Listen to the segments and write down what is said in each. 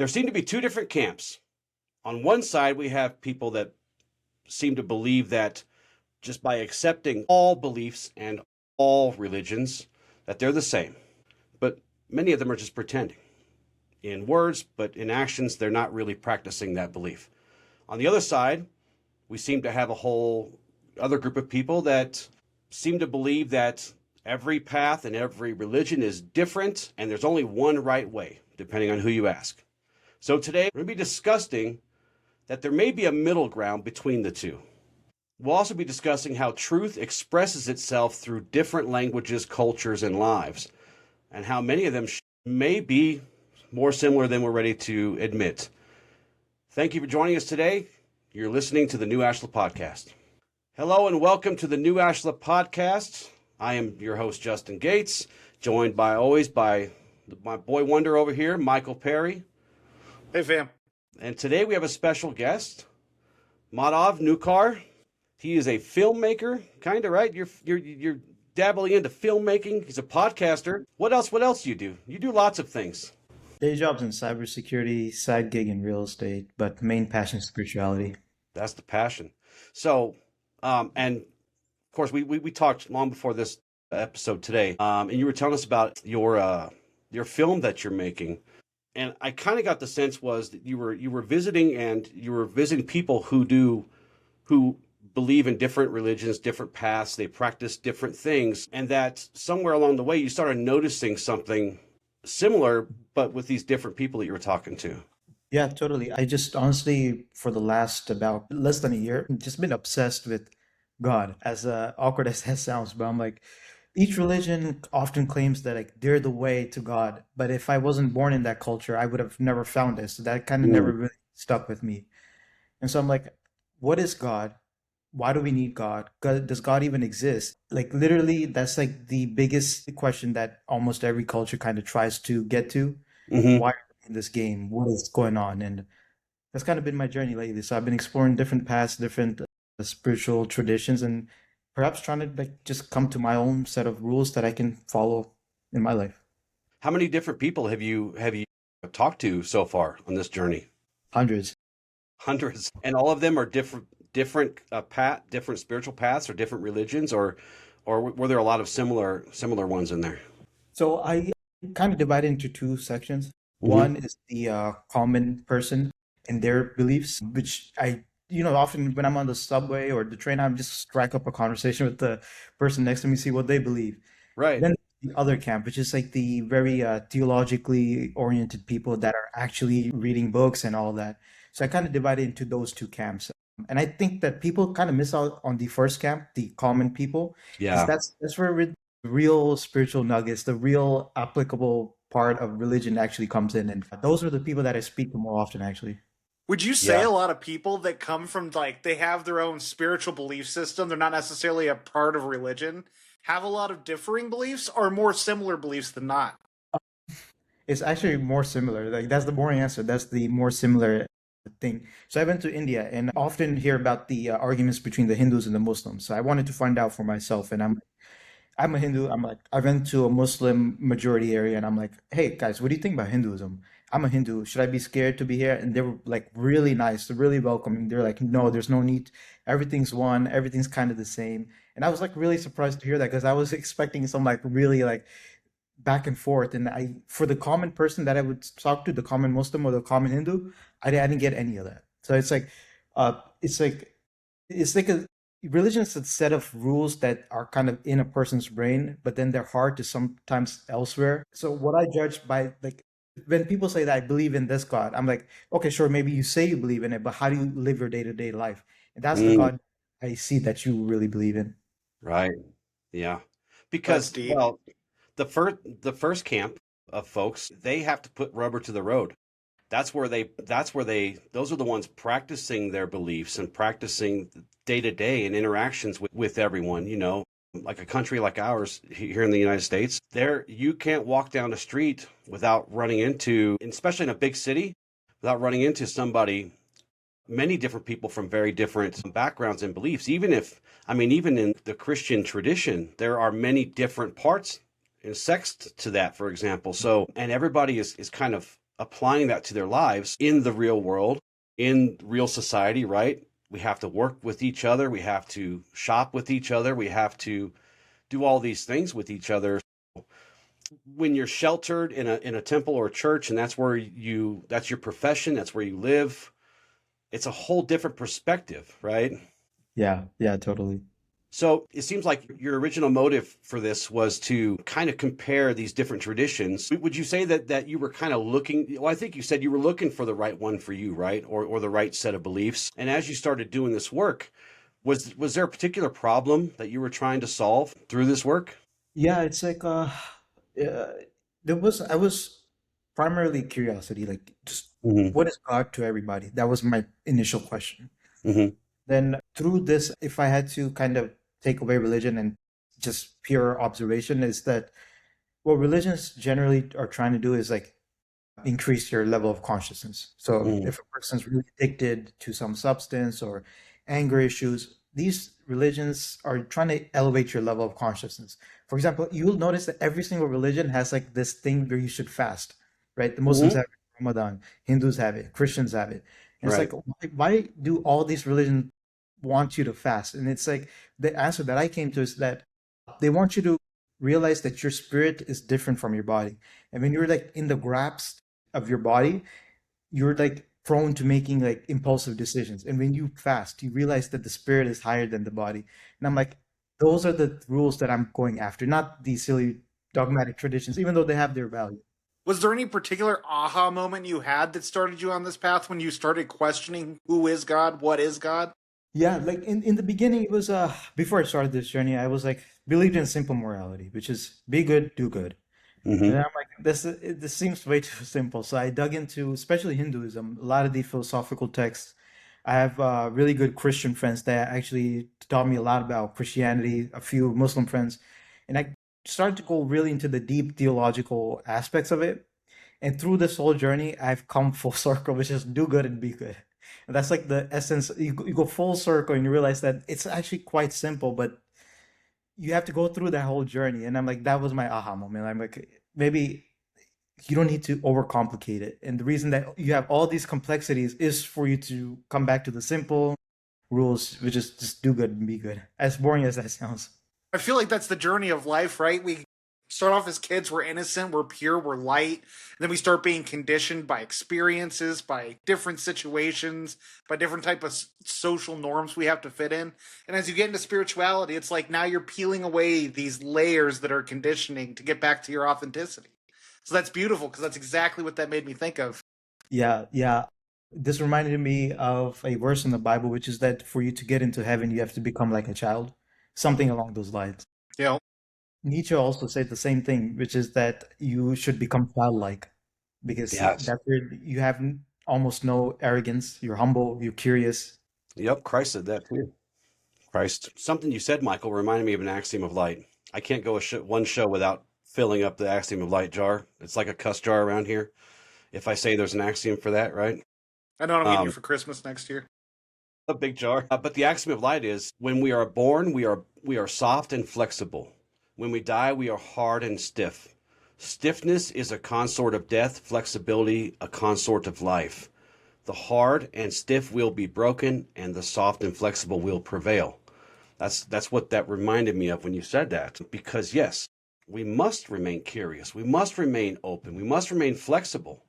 There seem to be two different camps. On one side, we have people that seem to believe that just by accepting all beliefs and all religions, that they're the same. But many of them are just pretending in words, but in actions, they're not really practicing that belief. On the other side, we seem to have a whole other group of people that seem to believe that every path and every religion is different, and there's only one right way, depending on who you ask. So today, we're going to be discussing that there may be a middle ground between the two. We'll also be discussing how truth expresses itself through different languages, cultures, and lives, and how many of them may be more similar than we're ready to admit. Thank you for joining us today. You're listening to the New Ashla Podcast. Hello and welcome to the New Ashla Podcast. I am your host, Justin Gates, joined by my boy wonder over here, Michael Perry. Hey, fam. And today we have a special guest, Madhav Nakar. He is a filmmaker, kind of, right? You're dabbling into filmmaking. He's a podcaster. What else do you do? You do lots of things. Day jobs in cybersecurity, side gig in real estate, but main passion is spirituality. That's the passion. So, and of course, we talked long before this episode today, and you were telling us about your film that you're making, and I kind of got the sense was that you were visiting people who believe in different religions, different paths, they practice different things, and that somewhere along the way you started noticing something similar, but with these different people that you were talking to. Yeah, totally. I just honestly, for the last about less than a year, just been obsessed with God, as awkward as that sounds. But I'm like, each religion often claims that like they're the way to God. But if I wasn't born in that culture, I would have never found this. So that kind of never really stuck with me. And so I'm like, what is God? Why do we need God? Does God even exist? Like literally, that's like the biggest question that almost every culture kind of tries to get to. Mm-hmm. Why are we in this game? What is going on? And that's kind of been my journey lately. So I've been exploring different paths, different spiritual traditions, and perhaps trying to like just come to my own set of rules that I can follow in my life. How many different people have you talked to so far on this journey? Hundreds. And all of them are different spiritual paths or different religions, or were there a lot of similar ones in there? So I kind of divide it into two sections. Mm-hmm. One is the common person and their beliefs, which I often when I'm on the subway or the train, I'm just strike up a conversation with the person next to me, see what they believe. Right. Then the other camp, which is like the very theologically oriented people that are actually reading books and all that. So I kind of divide it into those two camps. And I think that people kind of miss out on the first camp, the common people. Yeah. That's where the real spiritual nuggets, the real applicable part of religion actually comes in. And those are the people that I speak to more often, actually. Would you say a lot of people that come from, like, they have their own spiritual belief system, they're not necessarily a part of religion, have a lot of differing beliefs or more similar beliefs than not? It's actually more similar. Like, that's the boring answer. That's the more similar thing. So I went to India and often hear about the arguments between the Hindus and the Muslims. So I wanted to find out for myself. And I'm a Hindu. I'm like, I went to a Muslim majority area and I'm like, hey guys, what do you think about Hinduism? I'm a Hindu. Should I be scared to be here? And they were like really nice, really welcoming. They're like, no, there's no need. Everything's one. Everything's kind of the same. And I was like really surprised to hear that because I was expecting some like really like back and forth. And for the common person that I would talk to, the common Muslim or the common Hindu, I didn't get any of that. So it's like a religion is a set of rules that are kind of in a person's brain, but then their heart is sometimes elsewhere. So what I judge by like when people say that I believe in this God, I'm like, okay, sure, maybe you say you believe in it, but how do you live your day-to-day life? And that's the God I see that you really believe in. Right. Yeah. Because the first camp of folks, they have to put rubber to the road. Those are the ones practicing their beliefs and practicing day to day and interactions with everyone, like a country like ours here in the United States. There, you can't walk down the street without running into, especially in a big city, without running into many different people from very different backgrounds and beliefs. Even in the Christian tradition, there are many different parts and sects to that, for example. So, and everybody is kind of applying that to their lives in the real world, in real society, right? We have to work with each other. We have to shop with each other. We have to do all these things with each other. When you're sheltered in a temple or a church, and that's your profession, that's where you live, it's a whole different perspective, right? Yeah, yeah, totally. So it seems like your original motive for this was to kind of compare these different traditions. Would you say that you were kind of looking, well, I think you said you were looking for the right one for you, right? Or the right set of beliefs. And as you started doing this work, was there a particular problem that you were trying to solve through this work? Yeah, it's like I was primarily curiosity, like just Mm-hmm. what is God to everybody? That was my initial question. Mm-hmm. Then through this, if I had to kind of take away religion and just pure observation, is that what religions generally are trying to do is like increase your level of consciousness. So Mm-hmm. if a person's really addicted to some substance or anger issues, these religions are trying to elevate your level of consciousness. For example, you'll notice that every single religion has like this thing where you should fast, right? The Muslims Mm-hmm. have it, Ramadan, Hindus have it, Christians have it. And it's like, Right. why do all these religions want you to fast? And it's like the answer that I came to is that they want you to realize that your spirit is different from your body. And when you're like in the grasp of your body, you're like prone to making like impulsive decisions. And when you fast, you realize that the spirit is higher than the body. And I'm like, those are the rules that I'm going after, not these silly dogmatic traditions, even though they have their value. Was there any particular aha moment you had that started you on this path when you started questioning who is God, what is God? Yeah, like in the beginning, it was before I started this journey, I was like believed in simple morality, which is be good, do good. And Mm-hmm. I'm like, this seems way too simple. So I dug into, especially Hinduism, a lot of the philosophical texts. I have really good Christian friends that actually taught me a lot about Christianity, a few Muslim friends. And I started to go really into the deep theological aspects of it. And through this whole journey, I've come full circle, which is do good and be good. And that's like the essence. You go full circle and you realize that it's actually quite simple, but you have to go through that whole journey. And I'm like, that was my aha moment. I'm like, maybe you don't need to overcomplicate it. And the reason that you have all these complexities is for you to come back to the simple rules, which is just do good and be good. As boring as that sounds. I feel like that's the journey of life, right? We start off as kids, we're innocent, we're pure, we're light, and then we start being conditioned by experiences, by different situations, by different type of social norms we have to fit in. And as you get into spirituality, it's like now you're peeling away these layers that are conditioning to get back to your authenticity. So that's beautiful because that's exactly what that made me think of. Yeah, yeah. This reminded me of a verse in the Bible, which is that for you to get into heaven, you have to become like a child, something along those lines. You know, Nietzsche also said the same thing, which is that you should become childlike because Yes. that's where you have almost no arrogance. You're humble, you're curious. Yep. Christ said that too. Christ. Something you said, Michael, reminded me of an axiom of light. I can't go one show without filling up the axiom of light jar. It's like a cuss jar around here. If I say there's an axiom for that, right? I know what I'm getting you Um, for Christmas next year. a big jar. But the axiom of light is when we are born, we are soft and flexible. When we die, we are hard and stiff. Stiffness is a consort of death, flexibility a consort of life. The hard and stiff will be broken, and the soft and flexible will prevail. That's what that reminded me of when you said that. Because yes, we must remain curious. We must remain open. We must remain flexible.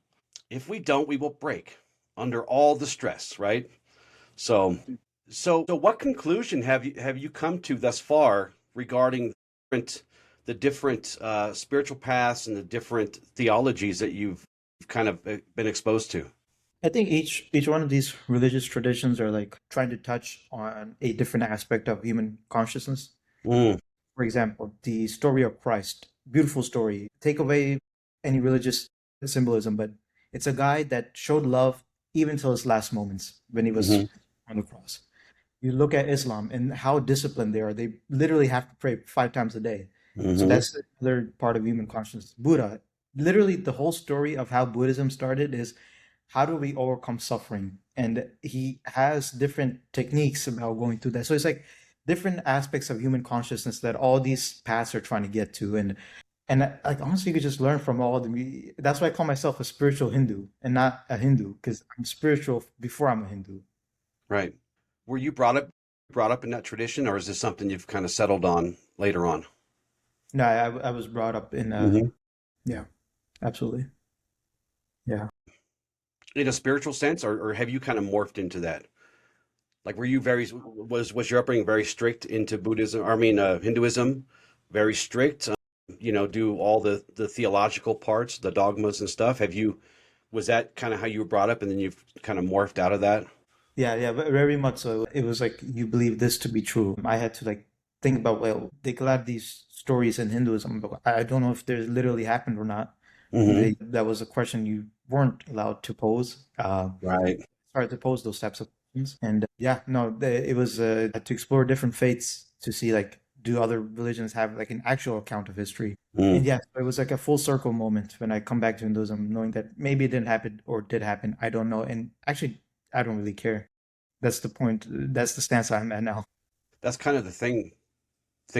If we don't, we will break under all the stress, right? So, so what conclusion have you come to thus far regarding the different spiritual paths and the different theologies that you've kind of been exposed to? I think each one of these religious traditions are like trying to touch on a different aspect of human consciousness. Mm, For example, the story of Christ, beautiful story. Take away any religious symbolism, but it's a guy that showed love even till his last moments when he was hmm on the cross. You look at Islam and how disciplined they are. They literally have to pray 5 times a day. So hmm that's another part of human consciousness. Buddha, literally the whole story of how Buddhism started is how do we overcome suffering? And he has different techniques about going through that. So it's like different aspects of human consciousness that all these paths are trying to get to. And And like honestly, you could just learn from all the. That's why I call myself a spiritual Hindu and not a Hindu because I'm spiritual before I'm a Hindu. Right. Were you brought up in that tradition, or is this something you've kind of settled on later on? No, I was brought up in Hmm. yeah, absolutely. Yeah. In a spiritual sense, or have you kind of morphed into that? Like, were you was your upbringing very strict into Buddhism? I mean, Hinduism, very strict. Do all the theological parts, the dogmas and stuff. Was that kind of how you were brought up, and then you've kind of morphed out of that? Yeah, yeah, very much so. It was like you believe this to be true. I had to like think about, well, they could have these stories in Hinduism, but I don't know if they literally happened or not. Hmm. That was a question you weren't allowed to pose. Right. Started to pose those types of questions, and yeah, no, it was to explore different faiths to see like do other religions have like an actual account of history. And Mm. yeah, it was like a full circle moment when I come back to Hinduism, knowing that maybe it didn't happen or did happen. I don't know, and actually, I don't really care. That's the point. That's the stance I'm at now. That's kind of the thing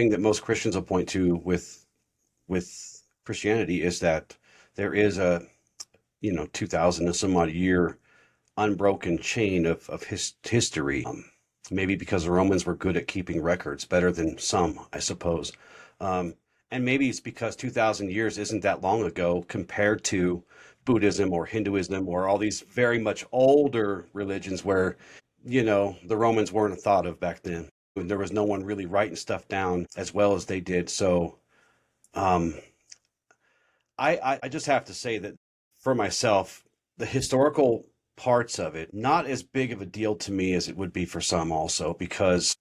that most Christians will point to with Christianity is that there is a 2000 and some odd year unbroken chain of history. Maybe because the Romans were good at keeping records, better than some, I suppose. Um, and maybe it's because 2000 years isn't that long ago compared to Buddhism or Hinduism or all these very much older religions where, the Romans weren't thought of back then. And there was no one really writing stuff down as well as they did. So um, I just have to say that for myself, the historical parts of it, not as big of a deal to me as it would be for some also, because,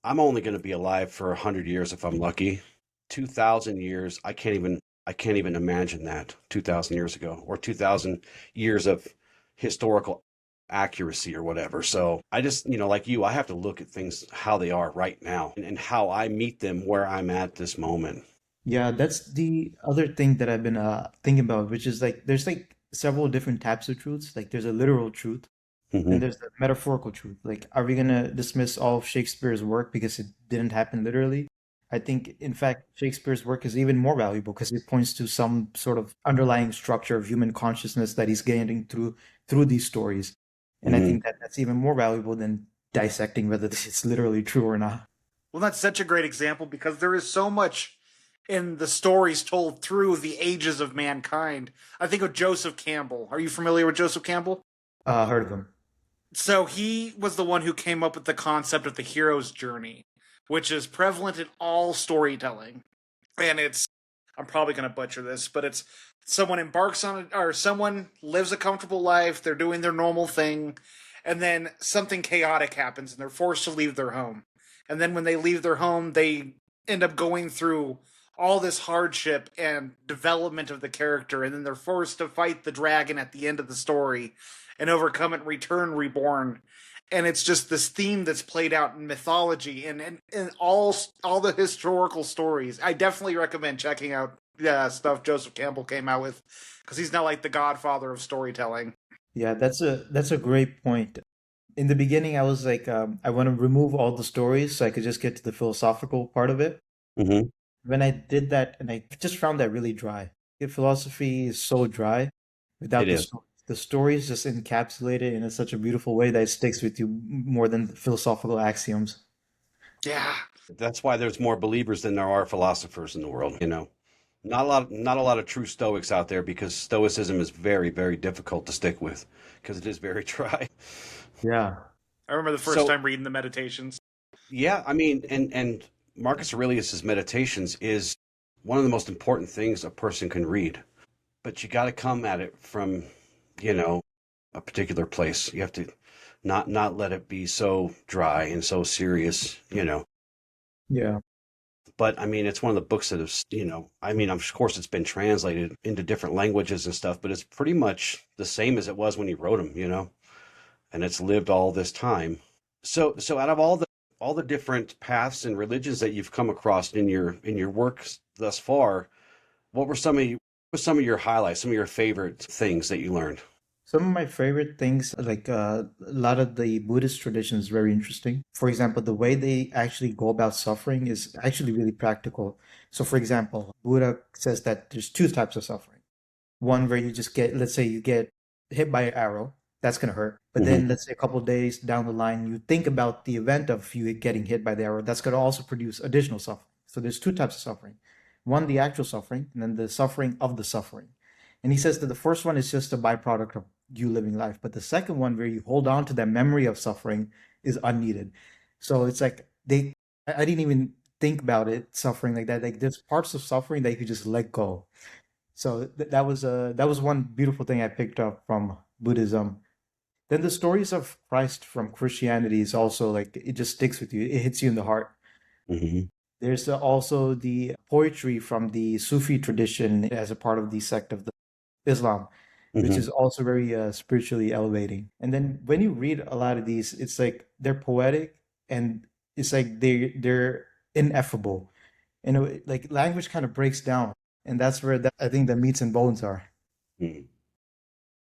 I'm only going to be alive for 100 years if I'm lucky. 2000 years, I can't even imagine that 2000 years ago or 2000 years of historical accuracy or whatever. So I just, like you, I have to look at things how they are right now and how I meet them where I'm at this moment. Yeah, that's the other thing that I've been thinking about, which is like there's like several different types of truths. Like there's a literal truth, then Hmm. there's the metaphorical truth. Like, are we gonna dismiss all of Shakespeare's work because it didn't happen literally? I think, in fact, Shakespeare's work is even more valuable because it points to some sort of underlying structure of human consciousness that he's gaining through these stories. And I Hmm. think that that's even more valuable than dissecting whether this is literally true or not. Well, that's such a great example because there is so much in the stories told through the ages of mankind. I think of Joseph Campbell. Are you familiar with Joseph Campbell? Heard of them. So he was the one who came up with the concept of the hero's journey, which is prevalent in all storytelling. And I'm probably going to butcher this, but it's someone embarks on it, or someone lives a comfortable life, they're doing their normal thing, and then something chaotic happens and they're forced to leave their home. And then when they leave their home, they end up going through all this hardship and development of the character, and then they're forced to fight the dragon at the end of the story and overcome it, return reborn. And it's just this theme that's played out in mythology and all the historical stories. I definitely recommend checking out stuff Joseph Campbell came out with because he's now like the godfather of storytelling. Yeah, that's a great point. In the beginning, I was like, I want to remove all the stories so I could just get to the philosophical part of it. Hmm. When I did that, and I just found that really dry. Philosophy is so dry It without the is. stories. The stories just encapsulate it in such a beautiful way that it sticks with you more than the philosophical axioms. Yeah. That's why there's more believers than there are philosophers in the world. Not a lot of true Stoics out there because Stoicism is very, very difficult to stick with because it is very dry. Yeah. I remember the first So time reading the Meditations. yeah, I mean, and Marcus Aurelius's Meditations is one of the most important things a person can read. But you got to come at it from, you know, a particular place. You have to not let it be so dry and so serious. Yeah. But I mean, it's one of the books that I mean, of course, it's been translated into different languages and stuff, but it's pretty much the same as it was when he wrote them, and it's lived all this time. So out of all the different paths and religions that you've come across in your work thus far, what were some of your highlights, some of your favorite things that you learned? Some of my favorite things, like a lot of the Buddhist tradition is very interesting. For example, the way they actually go about suffering is actually really practical. So, for example, Buddha says that there's two types of suffering. One where you just get, let's say you get hit by an arrow, that's going to hurt. But Hmm. then let's say a couple of days down the line, you think about the event of you getting hit by the arrow, that's going to also produce additional suffering. So there's two types of suffering. One, the actual suffering, and then the suffering of the suffering. And he says that the first one is just a byproduct of you living life. But the second one, where you hold on to that memory of suffering, is unneeded. So it's like I didn't even think about it, suffering like that. Like there's parts of suffering that you could just let go. So that was one beautiful thing I picked up from Buddhism. Then the stories of Christ from Christianity is also like it just sticks with you. It hits you in the heart. Hmm. There's also the poetry from the Sufi tradition as a part of the sect of the Islam, which Hmm. is also very spiritually elevating. And then when you read a lot of these, it's like they're poetic and it's like they're ineffable. You know, like language kind of breaks down, and that's where I think the meats and bones are.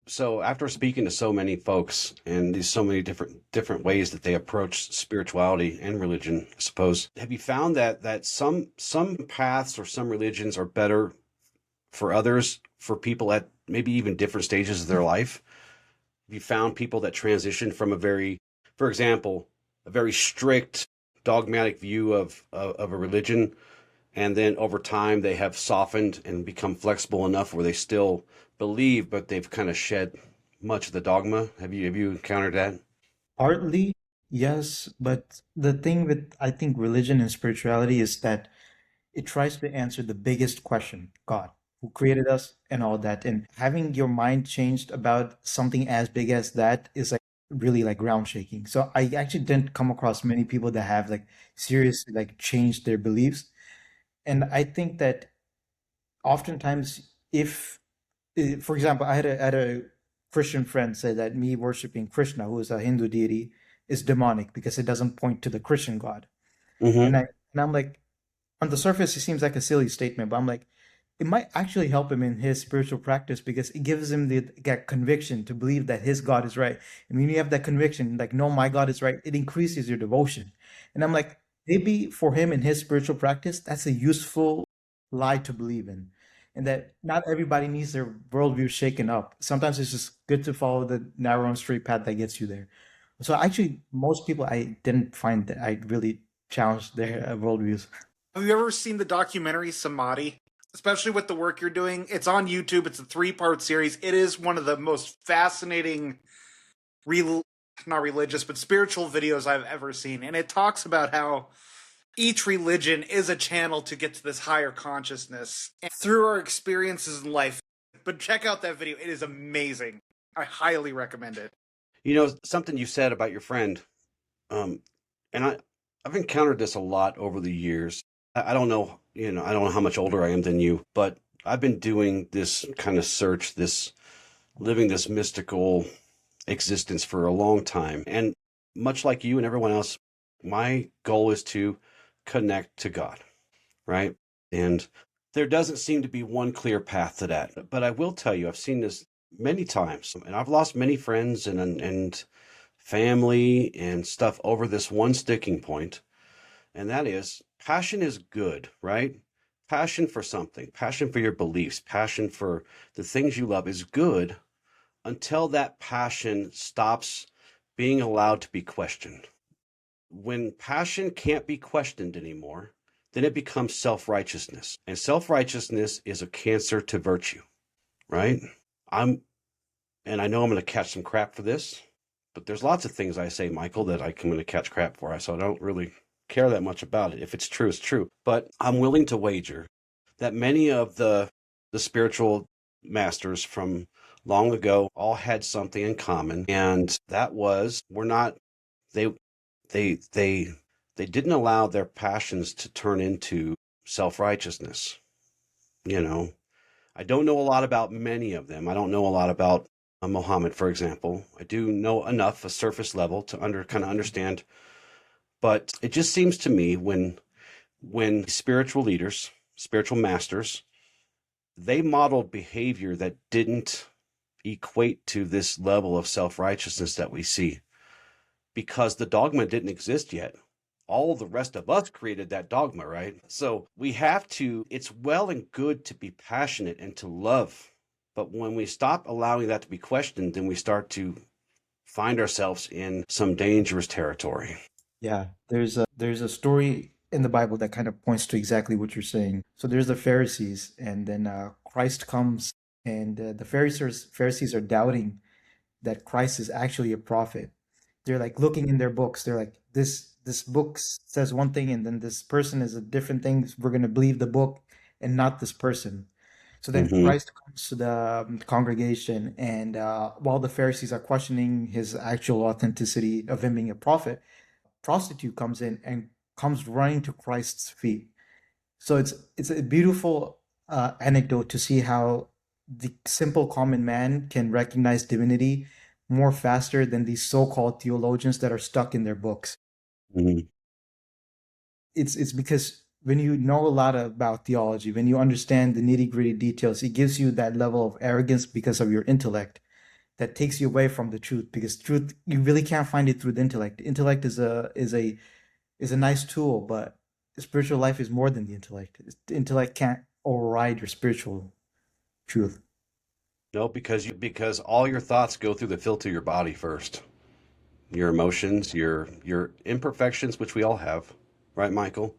So after speaking to so many folks and these so many different ways that they approach spirituality and religion, I suppose, have you found that some paths or some religions are better for others, for people at maybe even different stages of their life? Have you found people that transition from for example, a very strict dogmatic view of a religion, and then over time they have softened and become flexible enough where they still believe, but they've kind of shed much of the dogma? Have you encountered that? Partly, yes, but the thing with I think religion and spirituality is that it tries to answer the biggest question, God, who created us and all that. And having your mind changed about something as big as that is like really like ground shaking. So I actually didn't come across many people that have like seriously like changed their beliefs. And I think that oftentimes if for example, had a Christian friend say that me worshiping Krishna, who is a Hindu deity, is demonic because it doesn't point to the Christian God. Mm-hmm. And I'm like, on the surface, it seems like a silly statement, but I'm like, it might actually help him in his spiritual practice because it gives him that conviction to believe that his God is right. And when you have that conviction, like, no, my God is right, it increases your devotion. And I'm like, maybe for him in his spiritual practice, that's a useful lie to believe in. And that not everybody needs their worldview shaken up. Sometimes it's just good to follow the narrow and straight path that gets you there. So actually, most people I didn't find that I really challenged their worldviews. Have you ever seen the documentary Samadhi? Especially with the work you're doing. It's on YouTube. It's a 3-part series. It is one of the most fascinating, real, not religious, but spiritual videos I've ever seen. And it talks about how each religion is a channel to get to this higher consciousness and through our experiences in life. But check out that video. It is amazing. I highly recommend it. You know, something you said about your friend, um, and I've encountered this a lot over the years. I don't know, I don't know how much older I am than you, but I've been doing this kind of search, this living this mystical existence for a long time. And much like you and everyone else, my goal is to connect to God, right? And there doesn't seem to be one clear path to that. But I will tell you, I've seen this many times, and I've lost many friends and family and stuff over this one sticking point, and that is passion is good, right? Passion for something, passion for your beliefs, passion for the things you love is good until that passion stops being allowed to be questioned. When passion can't be questioned anymore, then it becomes self-righteousness. And self-righteousness is a cancer to virtue, right? I'm and I know I'm going to catch some crap for this, but there's lots of things I say, Michael, that I'm going to catch crap for. So I don't really care that much about it. If it's true, it's true. But I'm willing to wager that many of the spiritual masters from long ago all had something in common, and that was they they they didn't allow their passions to turn into self-righteousness. You know, I don't know a lot about many of them. I don't know a lot about Muhammad, for example. I do know enough, a surface level, to kind of understand. But it just seems to me when spiritual leaders, spiritual masters, they modeled behavior that didn't equate to this level of self-righteousness that we see, because the dogma didn't exist yet. All the rest of us created that dogma, right? So we have to, it's well and good to be passionate and to love. But when we stop allowing that to be questioned, then we start to find ourselves in some dangerous territory. Yeah, there's a story in the Bible that kind of points to exactly what you're saying. So there's the Pharisees, and then Christ comes, and the Pharisees are doubting that Christ is actually a prophet. They're like looking in their books. They're like, this book says one thing, and then this person is a different thing. We're gonna believe the book and not this person. So then Mm-hmm. Christ comes to the congregation, and while the Pharisees are questioning his actual authenticity of him being a prophet, prostitute comes in and comes running to Christ's feet. So it's a beautiful anecdote to see how the simple common man can recognize divinity more faster than these so-called theologians that are stuck in their books. Mm-hmm. It's because when you know a lot about theology, when you understand the nitty-gritty details, it gives you that level of arrogance because of your intellect that takes you away from the truth. Because truth, you really can't find it through the intellect. The intellect is a nice tool, but the spiritual life is more than the intellect. The intellect can't override your spiritual truth. No, because all your thoughts go through the filter of your body first. Your emotions, your imperfections, which we all have, right, Michael?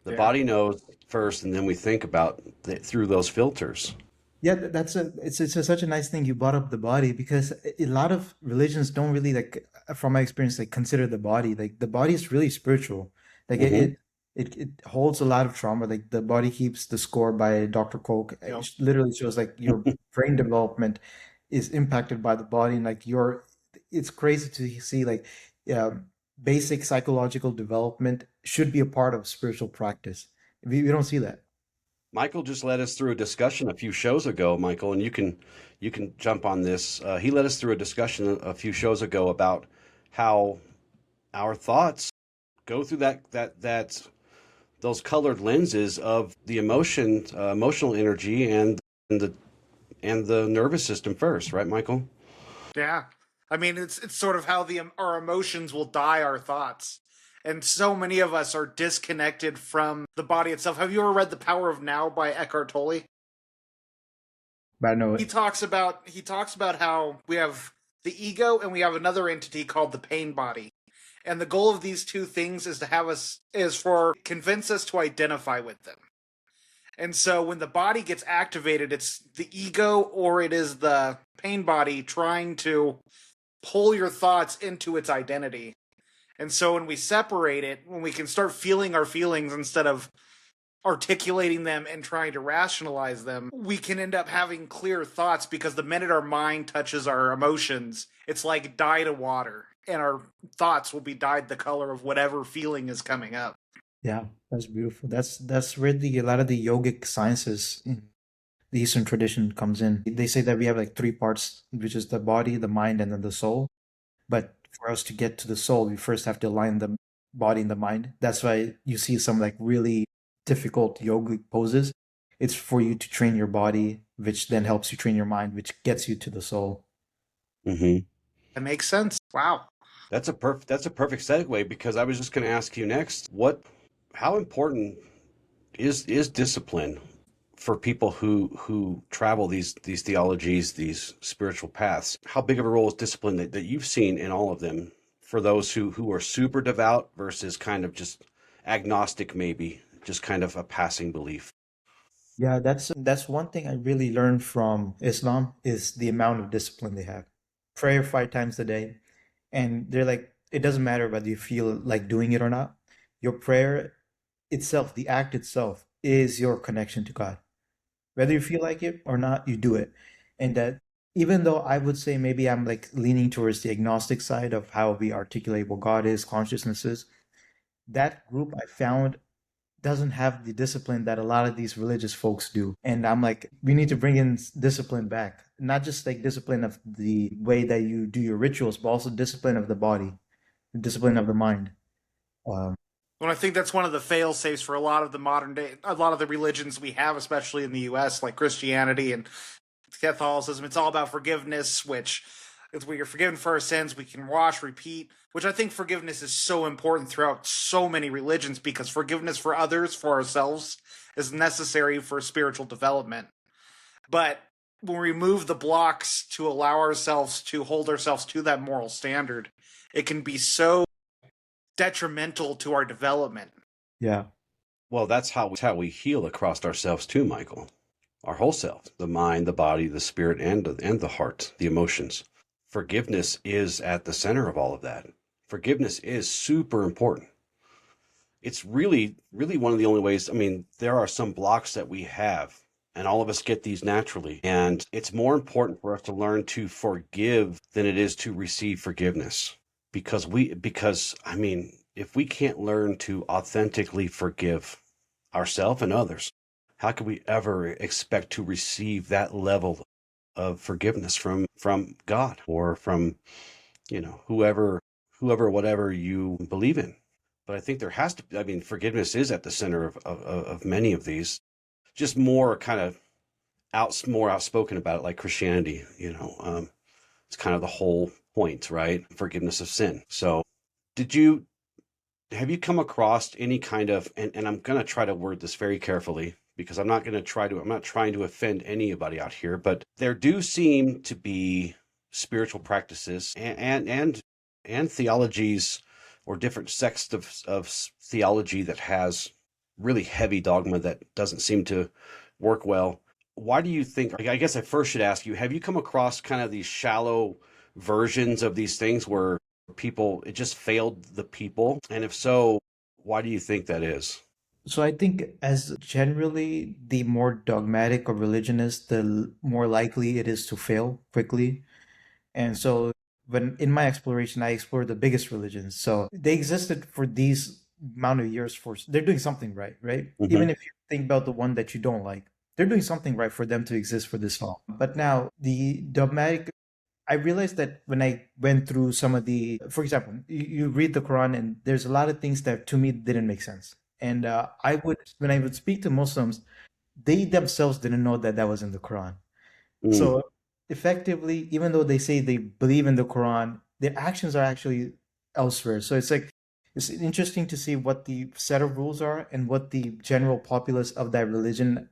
The Yeah. body knows first, and then we think about it through those filters. Yeah, it's such a nice thing you brought up the body, because a lot of religions don't really, like, from my experience, like, consider the body. Like, the body is really spiritual. Like, Mm-hmm. it holds a lot of trauma. Like, the body keeps the score by Dr. Koch. You know, It literally shows like your brain development is impacted by the body, and like your it's crazy to see, like, basic psychological development should be a part of spiritual practice. We don't see that. Michael just led us through a discussion a few shows ago, Michael, and you can jump on this. He led us through a discussion a few shows ago about how our thoughts go through that those colored lenses of the emotional energy the and the nervous system first, right, Michael? yeah. I mean, it's sort of how our emotions will dye our thoughts. And so many of us are disconnected from the body itself. Have you ever read The Power of Now by Eckhart Tolle? But I know He it. talks about how we have the ego and we have another entity called the pain body. And the goal of these two things is for convince us to identify with them. And so when the body gets activated, it's the ego or it is the pain body trying to pull your thoughts into its identity. And so when we separate it, when we can start feeling our feelings instead of articulating them and trying to rationalize them, we can end up having clear thoughts, because the minute our mind touches our emotions, it's like dye to water, and our thoughts will be dyed the color of whatever feeling is coming up. Yeah, that's beautiful. That's where a lot of the yogic sciences in the Eastern tradition comes in. They say that we have like three parts, which is the body, the mind, and then the soul. But for us to get to the soul, we first have to align the body and the mind. That's why you see some like really difficult yogic poses. It's for you to train your body, which then helps you train your mind, which gets you to the soul. Mm-hmm. That makes sense. Wow. That's a perfect segue, because I was just going to ask you next, how important is discipline for people who travel these theologies, these spiritual paths? How big of a role is discipline that you've seen in all of them, for those who are super devout versus kind of just agnostic, maybe just kind of a passing belief? Yeah, that's one thing I really learned from Islam is the amount of discipline they have. Prayer 5 times a day. And they're like, it doesn't matter whether you feel like doing it or not. Your prayer itself, the act itself, is your connection to God. Whether you feel like it or not, you do it. And that, even though I would say maybe I'm like leaning towards the agnostic side of how we articulate what God is, consciousness is, that group I found doesn't have the discipline that a lot of these religious folks do. And I'm like, we need to bring in discipline back. Not just like discipline of the way that you do your rituals, but also discipline of the body, discipline of the mind. Um, Well, I think that's one of the fail safes for a lot of the modern day, a lot of the religions we have, especially in the U.S., like Christianity and Catholicism, it's all about forgiveness, which is we are forgiven for our sins, we can wash, repeat, which I think forgiveness is so important throughout so many religions because forgiveness for others, for ourselves, is necessary for spiritual development. But when we remove the blocks to allow ourselves to hold ourselves to that moral standard, it can be so detrimental to our development. Yeah. Well, that's how we heal across ourselves too, Michael. Our whole self, the mind, the body, the spirit, and the heart, the emotions. Forgiveness is at the center of all of that. Forgiveness is super important. It's really, really one of the only ways. I mean, there are some blocks that we have, and all of us get these naturally. And it's more important for us to learn to forgive than it is to receive forgiveness. Because I mean, if we can't learn to authentically forgive ourselves and others, how could we ever expect to receive that level of forgiveness from God or from, whoever, whatever you believe in? But I think there has to be, I mean, forgiveness is at the center of many of these, just more kind of more outspoken about it, like Christianity, it's kind of the whole point, right? Forgiveness of sin. So have you come across any kind of, and I'm going to try to word this very carefully because I'm not trying to offend anybody out here, but there do seem to be spiritual practices and theologies or different sects of theology that has really heavy dogma that doesn't seem to work well. Why do you think, I guess I first should ask you, have you come across kind of these shallow versions of these things where it just failed the people? And if so, why do you think that is? So I think as generally the more dogmatic a religion is, the more likely it is to fail quickly. And so when in my exploration, I explored the biggest religions. So they existed for these amount of years they're doing something right, right? Mm-hmm. Even if you think about the one that you don't like, they're doing something right for them to exist for this long. But now the dogmatic, I realized that when I went through some of for example, you read the Quran and there's a lot of things that to me didn't make sense. And when I would speak to Muslims, they themselves didn't know that was in the Quran. Mm. So effectively, even though they say they believe in the Quran, their actions are actually elsewhere. So it's interesting to see what the set of rules are and what the general populace of that religion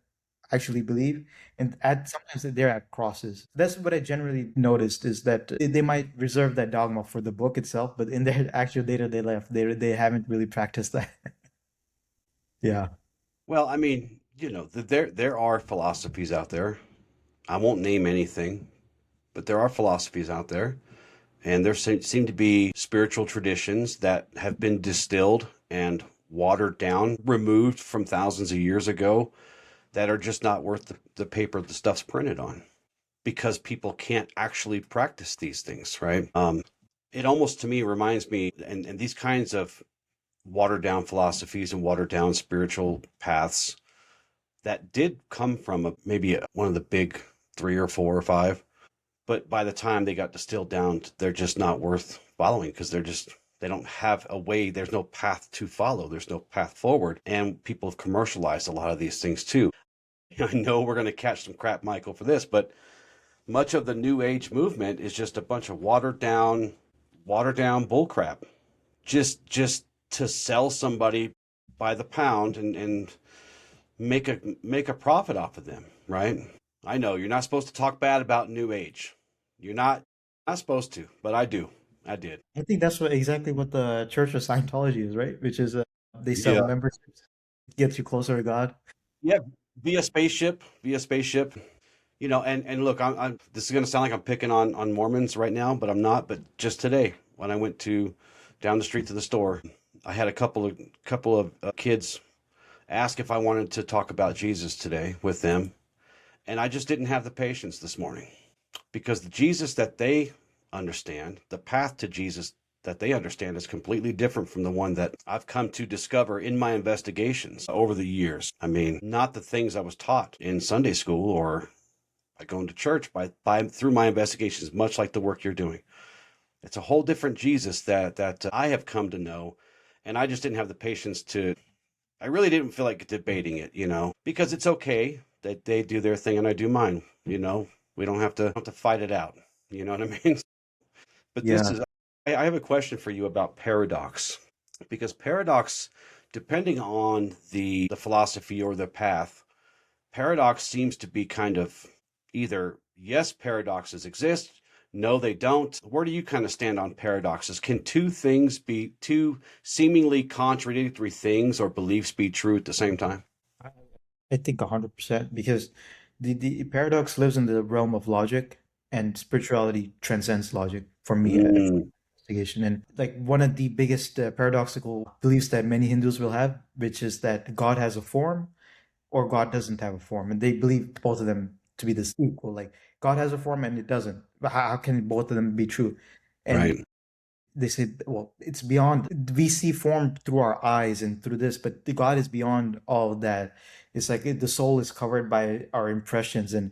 actually believe, and sometimes they're at crosses. That's what I generally noticed, is that they might reserve that dogma for the book itself, but in their actual day-to-day life, they haven't really practiced that. Yeah. Well, I mean, there are philosophies out there. I won't name anything, but there are philosophies out there, and there seem to be spiritual traditions that have been distilled and watered down, removed from thousands of years ago, that are just not worth the paper the stuff's printed on, because people can't actually practice these things, right? It almost, to me, reminds me, and these kinds of watered down philosophies and watered down spiritual paths that did come from maybe one of the big 3 or 4 or 5, but by the time they got distilled down, they're just not worth following because they don't have a way. There's no path to follow. There's no path forward. And people have commercialized a lot of these things too. I know we're going to catch some crap, Michael, for this, but much of the New Age movement is just a bunch of watered down bullcrap, just to sell somebody by the pound and make a profit off of them, right? I know you're not supposed to talk bad about New Age. You're not supposed to, but I do. I did. I think that's exactly what the Church of Scientology is, right? Which is they sell memberships, get you closer to God. Yeah, via spaceship. And look, I'm this is going to sound like I'm picking on Mormons right now, but I'm not. But just today, when I went down the street to the store, I had a couple of kids ask if I wanted to talk about Jesus today with them, and I just didn't have the patience this morning, because the Jesus that they understand, the path to Jesus that they understand, is completely different from the one that I've come to discover in my investigations over the years. I mean, not the things I was taught in Sunday school or by going to church, through my investigations, much like the work you're doing. It's a whole different Jesus that I have come to know, and I just didn't have the patience I really didn't feel like debating it, because it's okay that they do their thing and I do mine, We don't have to fight it out. You know what I mean? But this Yeah. is, I have a question for you about paradox, because paradox, depending on the philosophy or the path, paradox seems to be kind of either yes, paradoxes exist, no, they don't. Where do you kind of stand on paradoxes? Can two seemingly contradictory things or beliefs be true at the same time? I I think 100% because the paradox lives in the realm of logic and spirituality transcends logic for me as Mm, investigation. And like one of the biggest paradoxical beliefs that many Hindus will have, which is that God has a form or God doesn't have a form. And they believe both of them to be this equal. Like God has a form and it doesn't. But how can both of them be true? And right. they said, well, it's beyond. We see form through our eyes and through this, but the God is beyond all of that. It's like the soul is covered by our impressions. And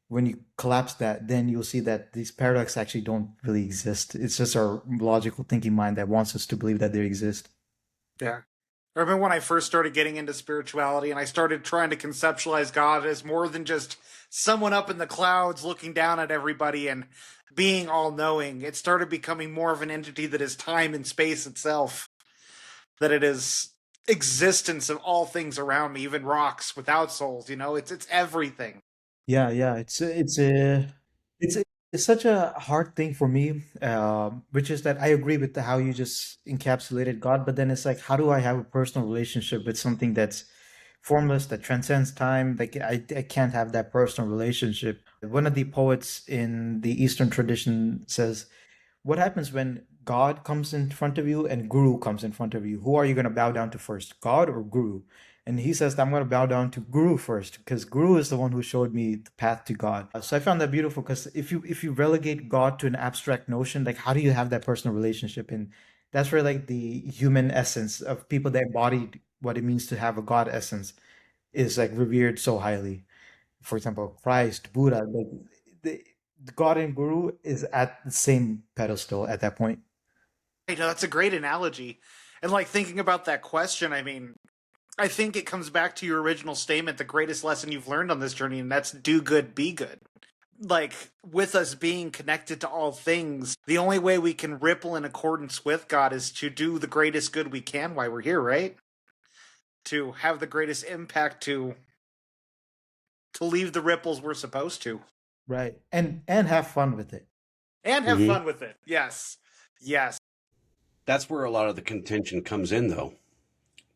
when you collapse that, then you'll see that these paradoxes actually don't really exist. It's just our logical thinking mind that wants us to believe that they exist. Yeah. I remember when I first started getting into spirituality and I started trying to conceptualize God as more than just someone up in the clouds looking down at everybody and being all knowing. It started becoming more of an entity that is time and space itself, that it is existence of all things around me, even rocks without souls, it's everything. Yeah, yeah, it's it's such a hard thing for me, which is that I agree with how you just encapsulated God, but then it's like, how do I have a personal relationship with something that's formless, that transcends time? Like I can't have that personal relationship. One of the poets in the Eastern tradition says, what happens when God comes in front of you and Guru comes in front of you? Who are you going to bow down to first, God or Guru? And he says, I'm going to bow down to Guru first because Guru is the one who showed me the path to God. So I found that beautiful because if you relegate God to an abstract notion, like how do you have that personal relationship? And that's where like the human essence of people that embodied what it means to have a God essence is like revered so highly. For example, Christ, Buddha, like the God and Guru is at the same pedestal at that point. That's a great analogy. And like thinking about that question, I mean, I think it comes back to your original statement, the greatest lesson you've learned on this journey, and that's do good, be good. Like, with us being connected to all things, the only way we can ripple in accordance with God is to do the greatest good we can while we're here, right? To have the greatest impact, to leave the ripples we're supposed to. Right. And have fun with it. And have Hmm. fun with it. Yes. Yes. That's where a lot of the contention comes in, though,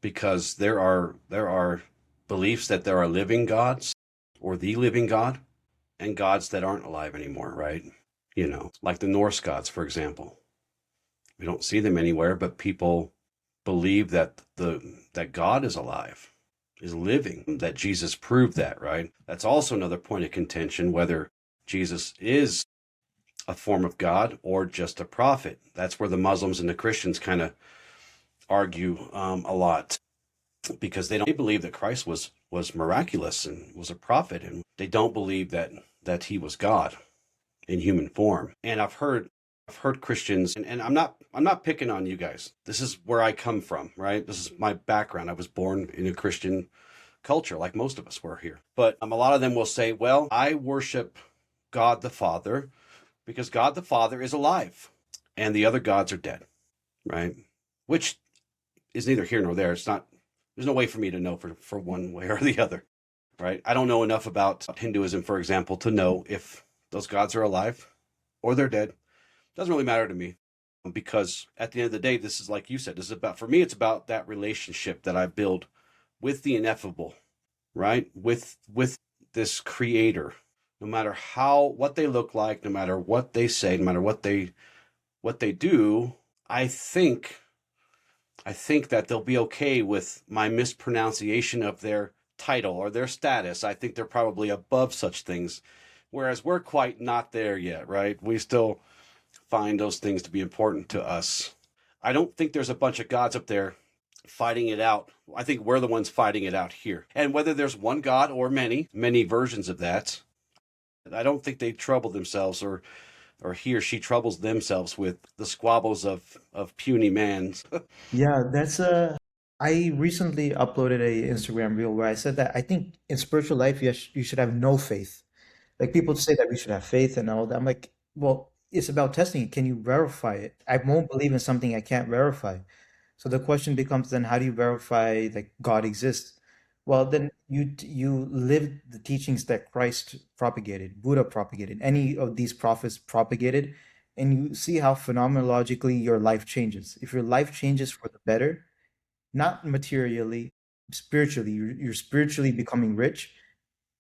because there are beliefs that there are living gods or the living God and gods that aren't alive anymore, right? You know, like the Norse gods, for example. We don't see them anywhere, but people believe that that God is alive, is living, that Jesus proved that, right? That's also another point of contention, whether Jesus is a form of God or just a prophet. That's where the Muslims and the Christians kind of argue a lot, because they believe that Christ was miraculous and was a prophet, and they don't believe that he was God in human form. And I've heard Christians, and I'm not picking on you guys. This is where I come from, right? This is my background. I was born in a Christian culture, like most of us were here. But a lot of them will say, well, I worship God the Father because God the Father is alive and the other gods are dead, right? Which is neither here nor there. It's not, there's no way for me to know for one way or the other, right? I don't know enough about Hinduism, for example, to know if those gods are alive or they're dead. Doesn't really matter to me, because at the end of the day, this is, like you said, this is about, for me, it's about that relationship that I build with the ineffable, right? With this creator, no matter what they look like, no matter what they say, no matter what they do. I think that they'll be okay with my mispronunciation of their title or their status. I think they're probably above such things, whereas we're quite not there yet, right? We still find those things to be important to us. I don't think there's a bunch of gods up there fighting it out. I think we're the ones fighting it out here. And whether there's one God or many versions of that, I don't think they trouble themselves, or he or she troubles themselves with the squabbles of puny man. Yeah, that's a. I recently uploaded a Instagram reel where I said that I think in spiritual life you should have no faith. Like people say that we should have faith and all that. I'm like, well, it's about testing it. Can you verify it? I won't believe in something I can't verify. So the question becomes then, how do you verify like God exists? Well, then you live the teachings that Christ propagated, Buddha propagated, any of these prophets propagated, and you see how phenomenologically your life changes. If your life changes for the better, not materially, spiritually, you're spiritually becoming rich.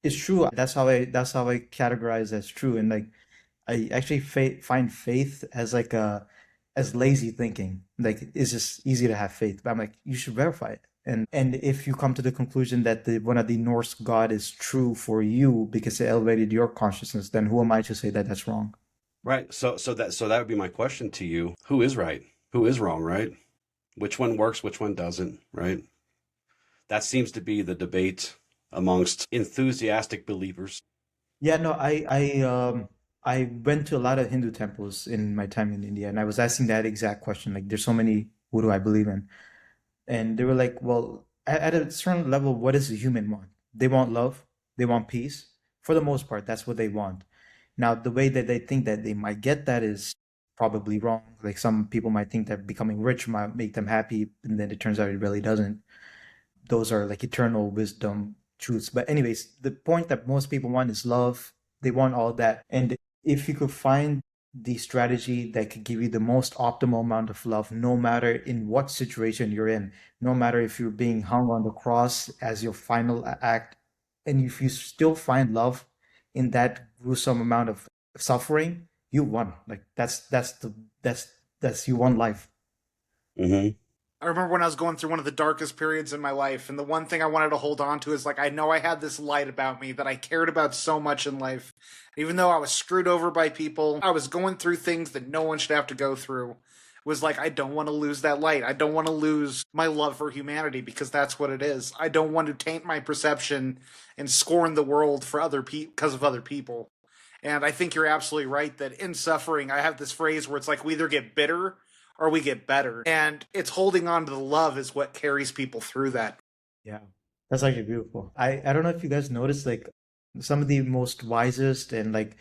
It's true. That's how I categorize as true. And like I actually find faith as like a as lazy thinking. Like it's just easy to have faith, but I'm like you should verify it. And if you come to the conclusion that the one of the Norse god is true for you because it elevated your consciousness, then who am I to say that that's wrong? Right. So that would be my question to you. Who is right? Who is wrong, right? Which one works, which one doesn't, right? That seems to be the debate amongst enthusiastic believers. Yeah, no, I went to a lot of Hindu temples in my time in India, and I was asking that exact question. Like, there's so many. Who do I believe in? And they were like, well, at a certain level, what does a human want? They want love, they want peace. For the most part, that's what they want. Now, the way that they think that they might get that is probably wrong. Like some people might think that becoming rich might make them happy, and then it turns out it really doesn't. Those are like eternal wisdom truths. But anyways, the point that most people want is love. They want all that. And if you could find the strategy that could give you the most optimal amount of love, no matter in what situation you're in, no matter if you're being hung on the cross as your final act, and if you still find love in that gruesome amount of suffering, you won. Like that's you won life. Hmm. I remember when I was going through one of the darkest periods in my life, and the one thing I wanted to hold on to is like, I know I had this light about me that I cared about so much in life. Even though I was screwed over by people, I was going through things that no one should have to go through. It was like, I don't want to lose that light. I don't want to lose my love for humanity because that's what it is. I don't want to taint my perception and scorn the world for other because of other people. And I think you're absolutely right that in suffering, I have this phrase where it's like we either get bitter or we get better. And it's holding on to the love is what carries people through that. Yeah, that's actually beautiful. I don't know if you guys noticed, like some of the most wisest and like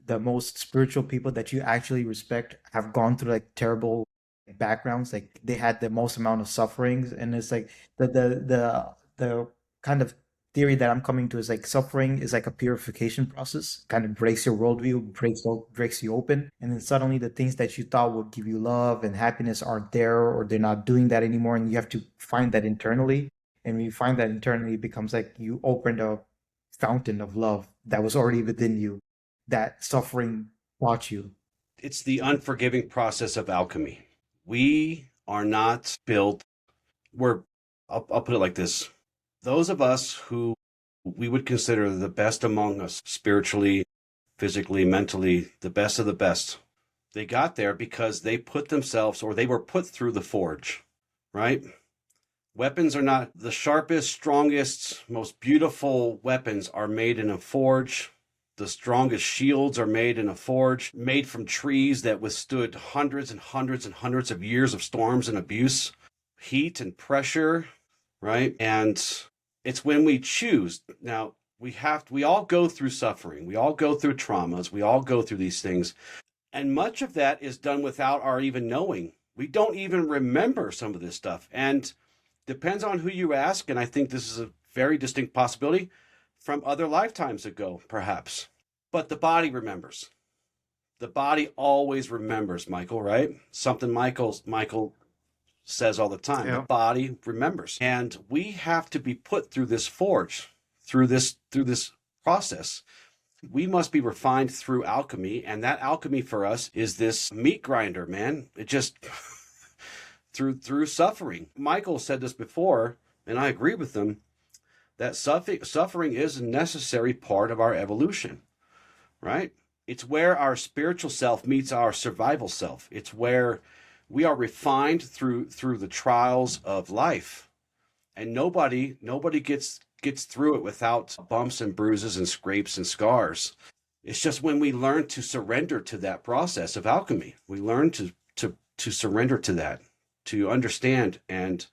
the most spiritual people that you actually respect have gone through like terrible backgrounds. Like they had the most amount of sufferings, and it's like the kind of theory that I'm coming to is like suffering is like a purification process. Kind of breaks your worldview, breaks you open, and then suddenly the things that you thought would give you love and happiness aren't there, or they're not doing that anymore, and you have to find that internally. And when you find that internally, it becomes like you opened a fountain of love that was already within you that suffering taught you. It's the unforgiving process of alchemy. We are not built, we're, I'll put it like this. Those of us who we would consider the best among us, spiritually, physically, mentally, the best of the best, they got there because they put themselves, or they were put through the forge, right? Weapons are not the sharpest, strongest, most beautiful weapons are made in a forge. The strongest shields are made in a forge, made from trees that withstood hundreds and hundreds and hundreds of years of storms and abuse, heat and pressure, right? And it's when we choose. Now, we all go through suffering. We all go through traumas. We all go through these things. And much of that is done without our even knowing. We don't even remember some of this stuff. And depends on who you ask. And I think this is a very distinct possibility from other lifetimes ago, perhaps. But the body remembers. The body always remembers, Michael, right? Something Michael says all the time. Yeah. The body remembers. And we have to be put through this forge, through this process. We must be refined through alchemy, and that alchemy for us is this meat grinder, man. It just through suffering. Michael said this before, and I agree with him, that suffering is a necessary part of our evolution, right? It's where our spiritual self meets our survival self. It's where we are refined through the trials of life. And nobody gets through it without bumps and bruises and scrapes and scars. It's just when we learn to surrender to that process of alchemy, we learn to surrender to that, to understand and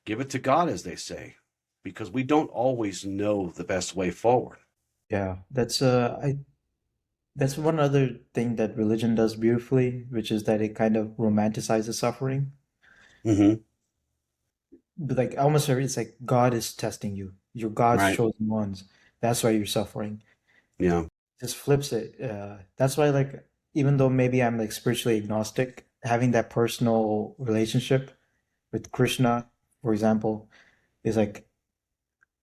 give it to God, as they say, because we don't always know the best way forward. Yeah, that's That's one other thing that religion does beautifully, which is that it kind of romanticizes suffering. Hmm. But like almost it's like God is testing you. You're God's Right. chosen ones. That's why you're suffering. Yeah. Just flips it. That's why like even though maybe I'm like spiritually agnostic, having that personal relationship with Krishna, for example, is like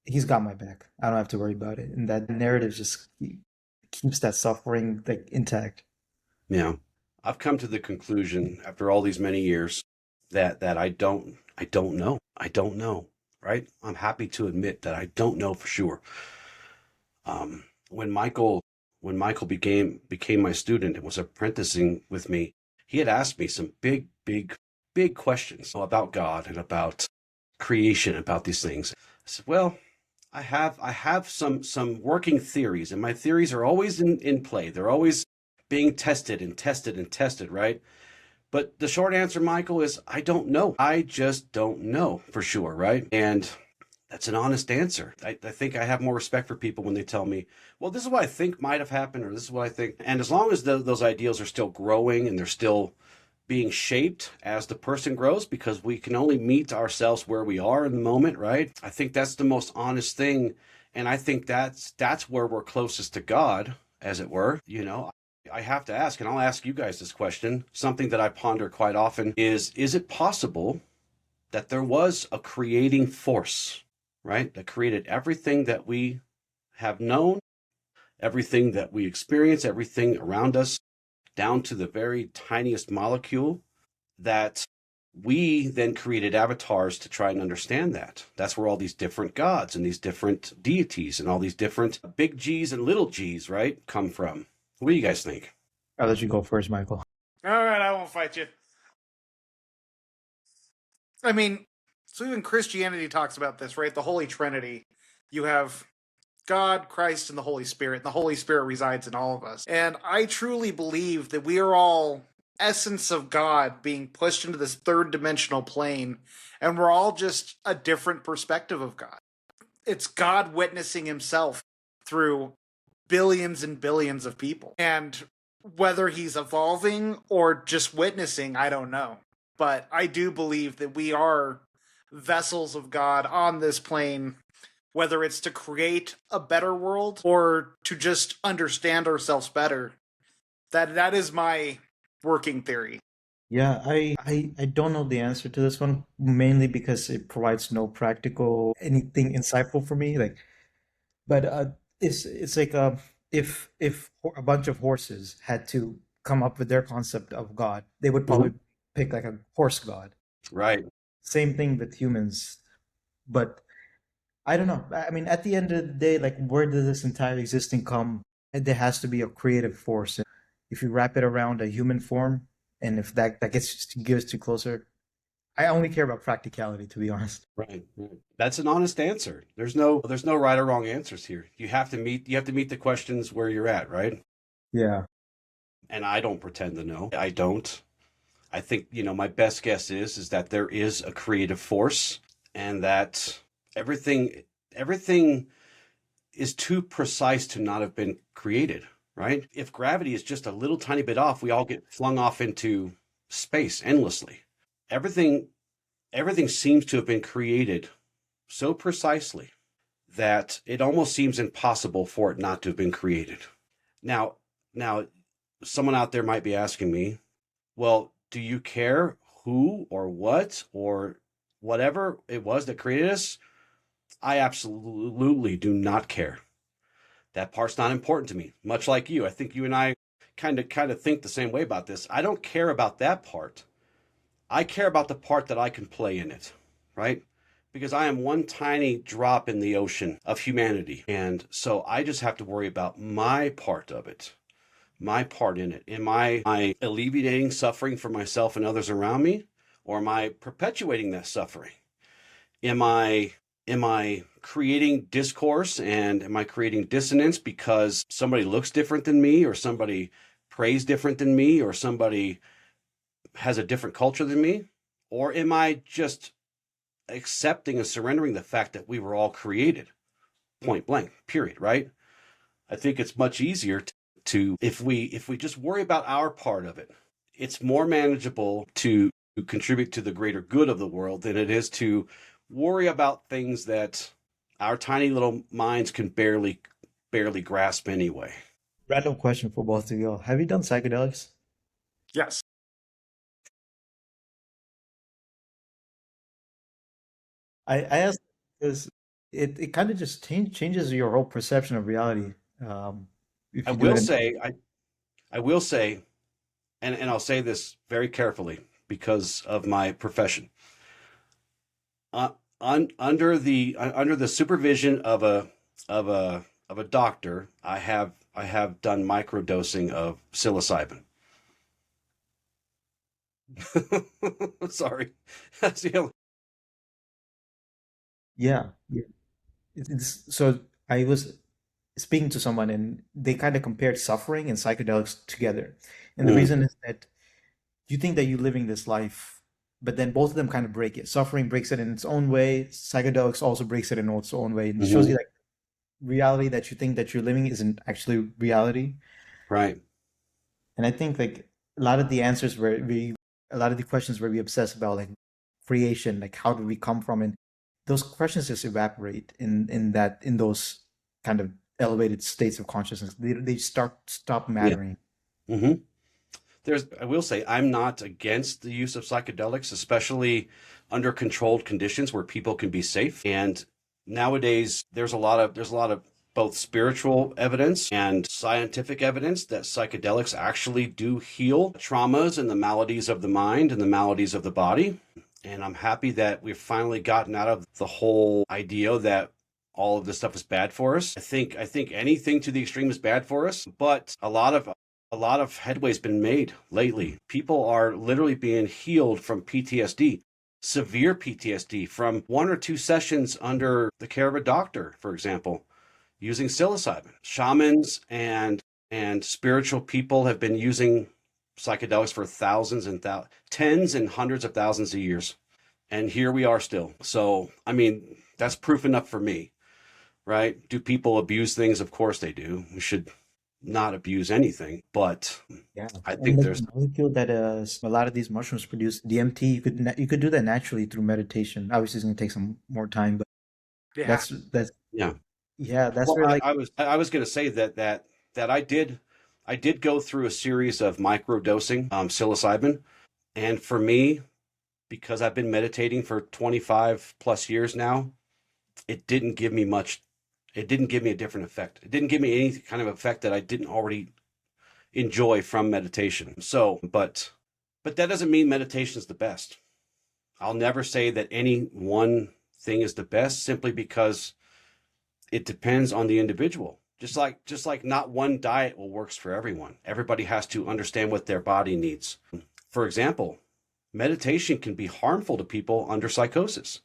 he's got my back. I don't have to worry about it. And that narrative just keeps that suffering like intact. Yeah. I've come to the conclusion after all these many years that I don't know. I don't know. Right? I'm happy to admit that I don't know for sure. Um, when Michael when Michael became my student and was apprenticing with me, he had asked me some big questions about God and about creation, about these things. I said, well, I have some working theories, and my theories are always in play. They're always being tested and tested and tested, right? But the short answer, Michael, is I don't know. I just don't know for sure, right? And that's an honest answer. I think I have more respect for people when they tell me, well, this is what I think might have happened, or this is what I think. And as long as those ideals are still growing and they're still being shaped as the person grows, because we can only meet ourselves where we are in the moment, right? I think that's the most honest thing. And I think that's where we're closest to God, as it were. I have to ask, and I'll ask you guys this question. Something that I ponder quite often is it possible that there was a creating force, right? That created everything that we have known, everything that we experience, everything around us, down to the very tiniest molecule, that we then created avatars to try and understand that. That's where all these different gods and these different deities and all these different big G's and little G's, right, come from. What do you guys think? I'll let you go first, Michael. All right, I won't fight you. I mean, so even Christianity talks about this, right? The Holy Trinity. You have God, Christ, and the Holy Spirit. And the Holy Spirit resides in all of us. And I truly believe that we are all essence of God being pushed into this third dimensional plane, and we're all just a different perspective of God. It's God witnessing himself through billions and billions of people. And whether he's evolving or just witnessing, I don't know. But I do believe that we are vessels of God on this plane, whether it's to create a better world or to just understand ourselves better. That is my working theory. Yeah, I don't know the answer to this one, mainly because it provides no practical anything insightful for me. Like, but it's like if a bunch of horses had to come up with their concept of God, they would Mhm. probably pick like a horse god. Right. Same thing with humans, but I don't know. I mean, at the end of the day, like, where did this entire existing come? And there has to be a creative force. If you wrap it around a human form, and if that gives too closer, I only care about practicality, to be honest. Right. Right. That's an honest answer. There's no right or wrong answers here. You have to meet the questions where you're at, right? Yeah. And I don't pretend to know. I don't. I think, my best guess is that there is a creative force, and that everything is too precise to not have been created, right? If gravity is just a little tiny bit off, we all get flung off into space endlessly. Everything everything seems to have been created so precisely that it almost seems impossible for it not to have been created. Now, someone out there might be asking me, well, do you care who or what or whatever it was that created us? I absolutely do not care. That part's not important to me. Much like you, I think you and I kind of think the same way about this. I don't care about that part. I care about the part that I can play in it, right? Because I am one tiny drop in the ocean of humanity. And so I just have to worry about my part of it, my part in it. Am I alleviating suffering for myself and others around me? Or am I perpetuating that suffering? Am I creating discourse, and am I creating dissonance because somebody looks different than me, or somebody prays different than me, or somebody has a different culture than me? Or am I just accepting and surrendering the fact that we were all created, point blank, period, right? I think it's much easier to, if we just worry about our part of it, it's more manageable to contribute to the greater good of the world than it is to worry about things that our tiny little minds can barely grasp anyway. Random question for both of you. Have you done psychedelics? Yes. I asked because it kind of just changes your whole perception of reality. If I you do will it. say, I will say, and I'll say this very carefully because of my profession. Under the supervision of a doctor, I have done microdosing of psilocybin. Sorry, that's the only. Yeah, yeah. So I was speaking to someone and they kind of compared suffering and psychedelics together. And the Mm, reason is that you think that you're living this life, but then both of them kind of break it. Suffering breaks it in its own way. Psychedelics also breaks it in its own way. And it shows mhm, you like reality that you think that you're living isn't actually reality. right. And I think like a lot of the answers where a lot of the questions where we obsess about like creation, like how did we come from, and those questions just evaporate in those kind of elevated states of consciousness. They stop Yeah. mattering. hmm I will say, I'm not against the use of psychedelics, especially under controlled conditions where people can be safe. And nowadays, there's a lot of both spiritual evidence and scientific evidence that psychedelics actually do heal traumas and the maladies of the mind and the maladies of the body. And I'm happy that we've finally gotten out of the whole idea that all of this stuff is bad for us. I think anything to the extreme is bad for us, but a lot of headway's been made lately. People are literally being healed from PTSD, severe PTSD from 1 or 2 sessions under the care of a doctor, for example, using psilocybin. Shamans and spiritual people have been using psychedelics for thousands and tens and hundreds of thousands of years. And here we are still. So, I mean, that's proof enough for me, right? Do people abuse things? Of course they do. We should not abuse anything, but Yeah, I and think like there's, the molecule that a lot of these mushrooms produce, DMT, you could do that naturally through meditation. Obviously, it's going to take some more time, but Yeah. that's yeah. yeah, that's Well, where I, like I was I was going to say that I did go through a series of microdosing psilocybin, and for me, because I've been meditating for 25 plus years now, it didn't give me much. It didn't give me a different effect. It didn't give me any kind of effect that I didn't already enjoy from meditation. So, but that doesn't mean meditation is the best. I'll never say that any one thing is the best simply because it depends on the individual. Just like not one diet will works for everyone. Everybody has to understand what their body needs. For example, meditation can be harmful to people under psychosis.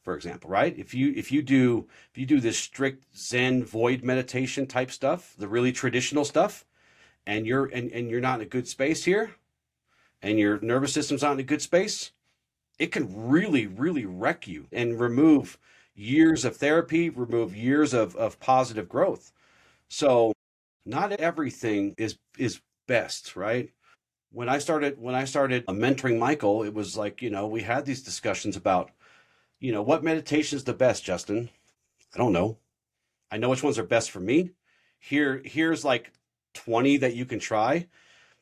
For example, right? If you do this strict Zen void meditation type stuff, the really traditional stuff, and you're not in a good space here, and your nervous system's not in a good space, it can really, really wreck you and remove years of therapy, remove years of positive growth. So not everything is best, right? When I started mentoring Michael, it was like, we had these discussions about, what meditation is the best, Justin? I don't know. I know which ones are best for me. Here's like 20 that you can try.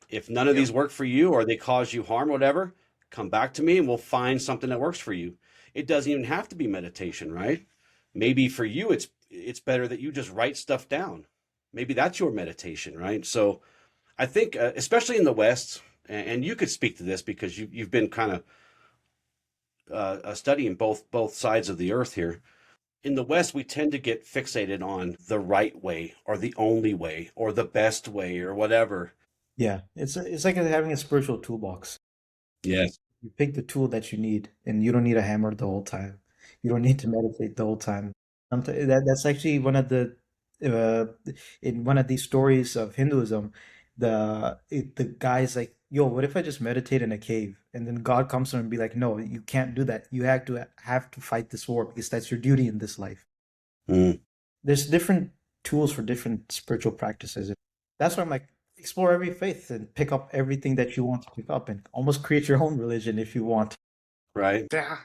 If none of Yep. these work for you or they cause you harm, whatever, come back to me and we'll find something that works for you. It doesn't even have to be meditation, right? Maybe for you it's better that you just write stuff down. Maybe that's your meditation, right? So I think, especially in the West, and you could speak to this because you've been kind of studying both sides of the earth here. In the West, we tend to get fixated on the right way or the only way or the best way or whatever. yeah, it's like having a spiritual toolbox. Yes. You pick the tool that you need, and you don't need a hammer the whole time. You don't need to meditate the whole time. That's actually one of the uh, in one of these stories of Hinduism, the guy's like, "Yo, what if I just meditate in a cave?" And then God comes to him and be like, "No, you can't do that. You have to fight this war because that's your duty in this life." Mm. There's different tools for different spiritual practices. That's why I'm like, explore every faith and pick up everything that you want to pick up and almost create your own religion if you want. Right. Yeah.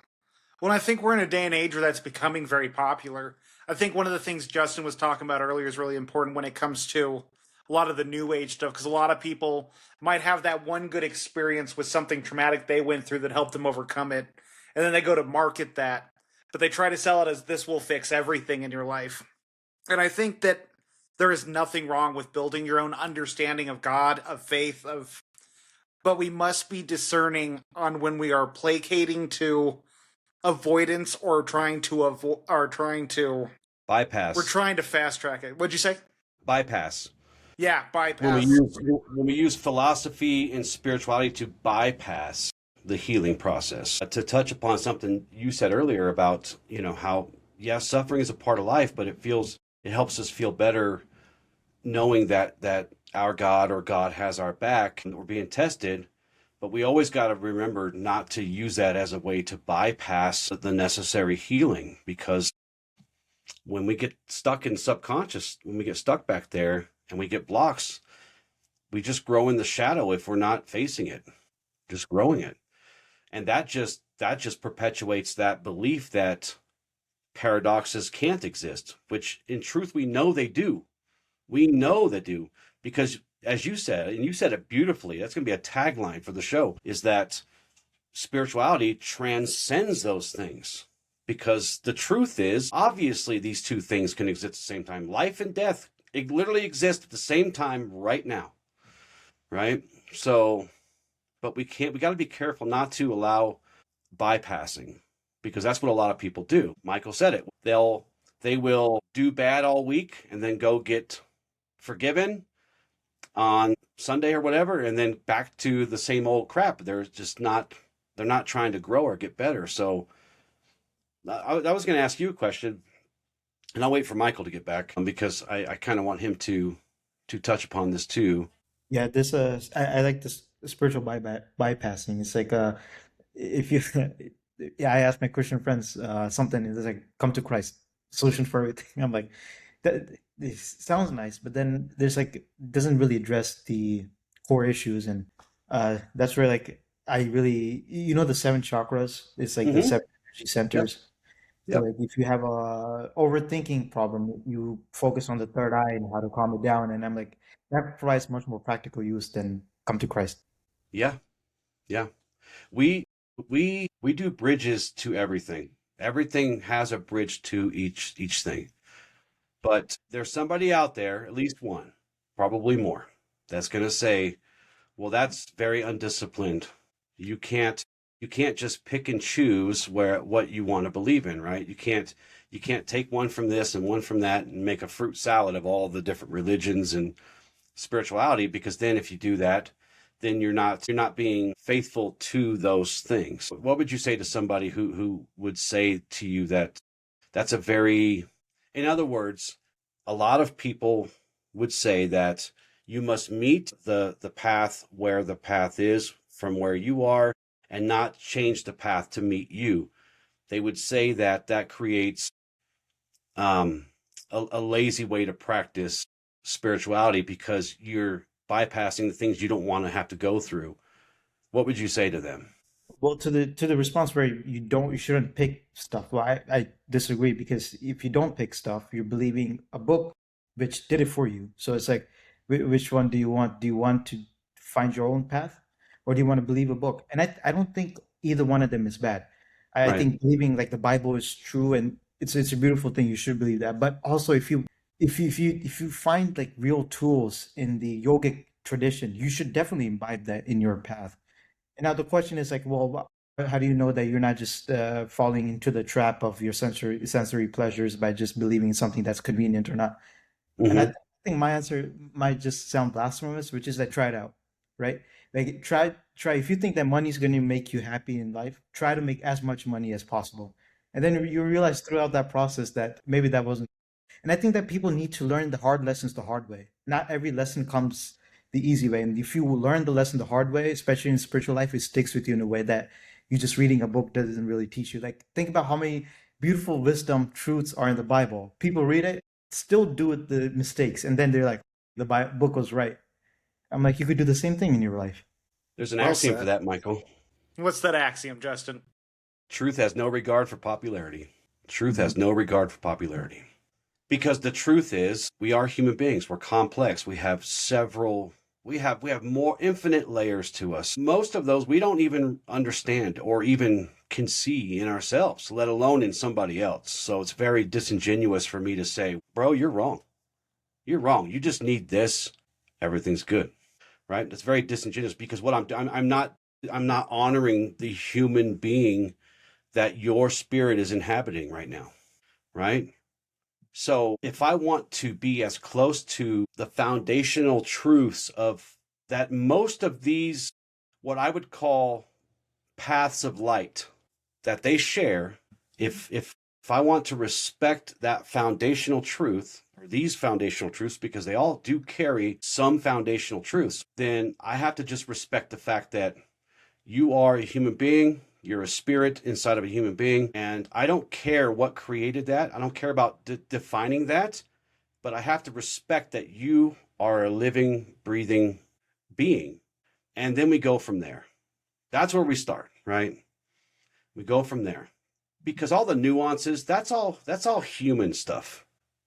Well, I think we're in a day and age where that's becoming very popular. I think one of the things Justin was talking about earlier is really important when it comes to a lot of the new age stuff, because a lot of people might have that one good experience with something traumatic they went through that helped them overcome it, and then they go to market that, but they try to sell it as this will fix everything in your life. And I think that there is nothing wrong with building your own understanding of God, of faith, of but we must be discerning on when we are placating to avoidance or trying to avoid or trying to we're Bypass. trying to fast track it. What'd you say? Bypass. Yeah, When we bypass. use when we use philosophy and spirituality to bypass the healing process. To touch upon something you said earlier about, how suffering is a part of life, but it helps us feel better knowing that our God or God has our back and we're being tested. But we always got to remember not to use that as a way to bypass the necessary healing, because when we get stuck in subconscious, when we get stuck back there and we get blocks, we just grow in the shadow if we're not facing it, just growing it. And that just perpetuates that belief that paradoxes can't exist, which in truth we know they do. We know they do, because as you said, and you said it beautifully, that's going to be a tagline for the show, is that spirituality transcends those things. Because the truth is, obviously, these two things can exist at the same time. Life and death, it literally exist at the same time right now, right? So, but we got to be careful not to allow bypassing, because that's what a lot of people do. Michael said it. They will do bad all week and then go get forgiven on Sunday or whatever, and then back to the same old crap. They're not trying to grow or get better. So I was going to ask you a question, and I'll wait for Michael to get back, because I kind of want him to touch upon this too. Yeah, this I like this spiritual bypassing. It's like if you yeah, I asked my Christian friends something, and it's like come to Christ, solution for everything. I'm like, that it sounds nice, but then there's like doesn't really address the core issues, and that's where like I really the seven chakras. It's like the Mm-hmm. seven energy Yep. centers. So Yep. like if you have a overthinking problem, you focus on the third eye and how to calm it down. And I'm like, that provides much more practical use than come to Christ. Yeah. Yeah. We we do bridges to everything. Everything has a bridge to each thing. But there's somebody out there, at least one, probably more, that's going to say, well, that's very undisciplined. You can't you can't just pick and choose what you want to believe in, right? You can't take one from this and one from that and make a fruit salad of all the different religions and spirituality, because then if you do that, then you're not being faithful to those things. What would you say to somebody who would say to you that that's a very, in other words, a lot of people would say that you must meet the path where the path is from where you are, and not change the path to meet you. They would say that that creates um, a lazy way to practice spirituality, because you're bypassing the things you don't want to have to go through. What would you say to them? Well, to the response where you shouldn't pick stuff. Well, I disagree because if you don't pick stuff, you're believing a book which did it for you. So it's like, which one do you want? Do you want to find your own path, or do you want to believe a book? And I don't think either one of them is bad. I Right. think believing like the Bible is true and it's a beautiful thing. You should believe that. But also, if you find like real tools in the yogic tradition, you should definitely imbibe that in your path. And now the question is like, well, how do you know that you're not just falling into the trap of your sensory pleasures by just believing in something that's convenient or not? And I Hmm. think my answer might just sound blasphemous, which is like try it out, right? Like try if you think that money is going to make you happy in life, try to make as much money as possible. And then you realize throughout that process that maybe that wasn't. And I think that people need to learn the hard lessons the hard way. Not every lesson comes the easy way. And if you learn the lesson the hard way, especially in spiritual life, it sticks with you in a way that you just reading a book doesn't really teach you. Like think about how many beautiful wisdom truths are in the Bible. People read it, still do it the mistakes, and then they're like, The book was right. I'm like, you could do the same thing in your life. There's an Well axiom for said. that, Michael. What's that axiom, Justin? Truth has no regard for popularity. Truth Mhm. has no regard for popularity. Because the truth is, we are human beings. We're complex. We have more infinite layers to us. Most of those we don't even understand or even can see in ourselves, let alone in somebody else. So it's very disingenuous for me to say, bro, you're wrong. You're wrong. You just need this. Everything's good. Right? It's very disingenuous because what I'm not honoring the human being that your spirit is inhabiting right now. Right? So if I want to be as close to the foundational truths of that, most of these, what I would call paths of light that they share, if I want to respect that foundational truth or these foundational truths, because they all do carry some foundational truths, then I have to just respect the fact that you are a human being. You're a spirit inside of a human being. And I don't care what created that. I don't care about defining that. But I have to respect that you are a living, breathing being. And then we go from there. That's where we start, right? We go from there. Because all the nuances, that's all human stuff.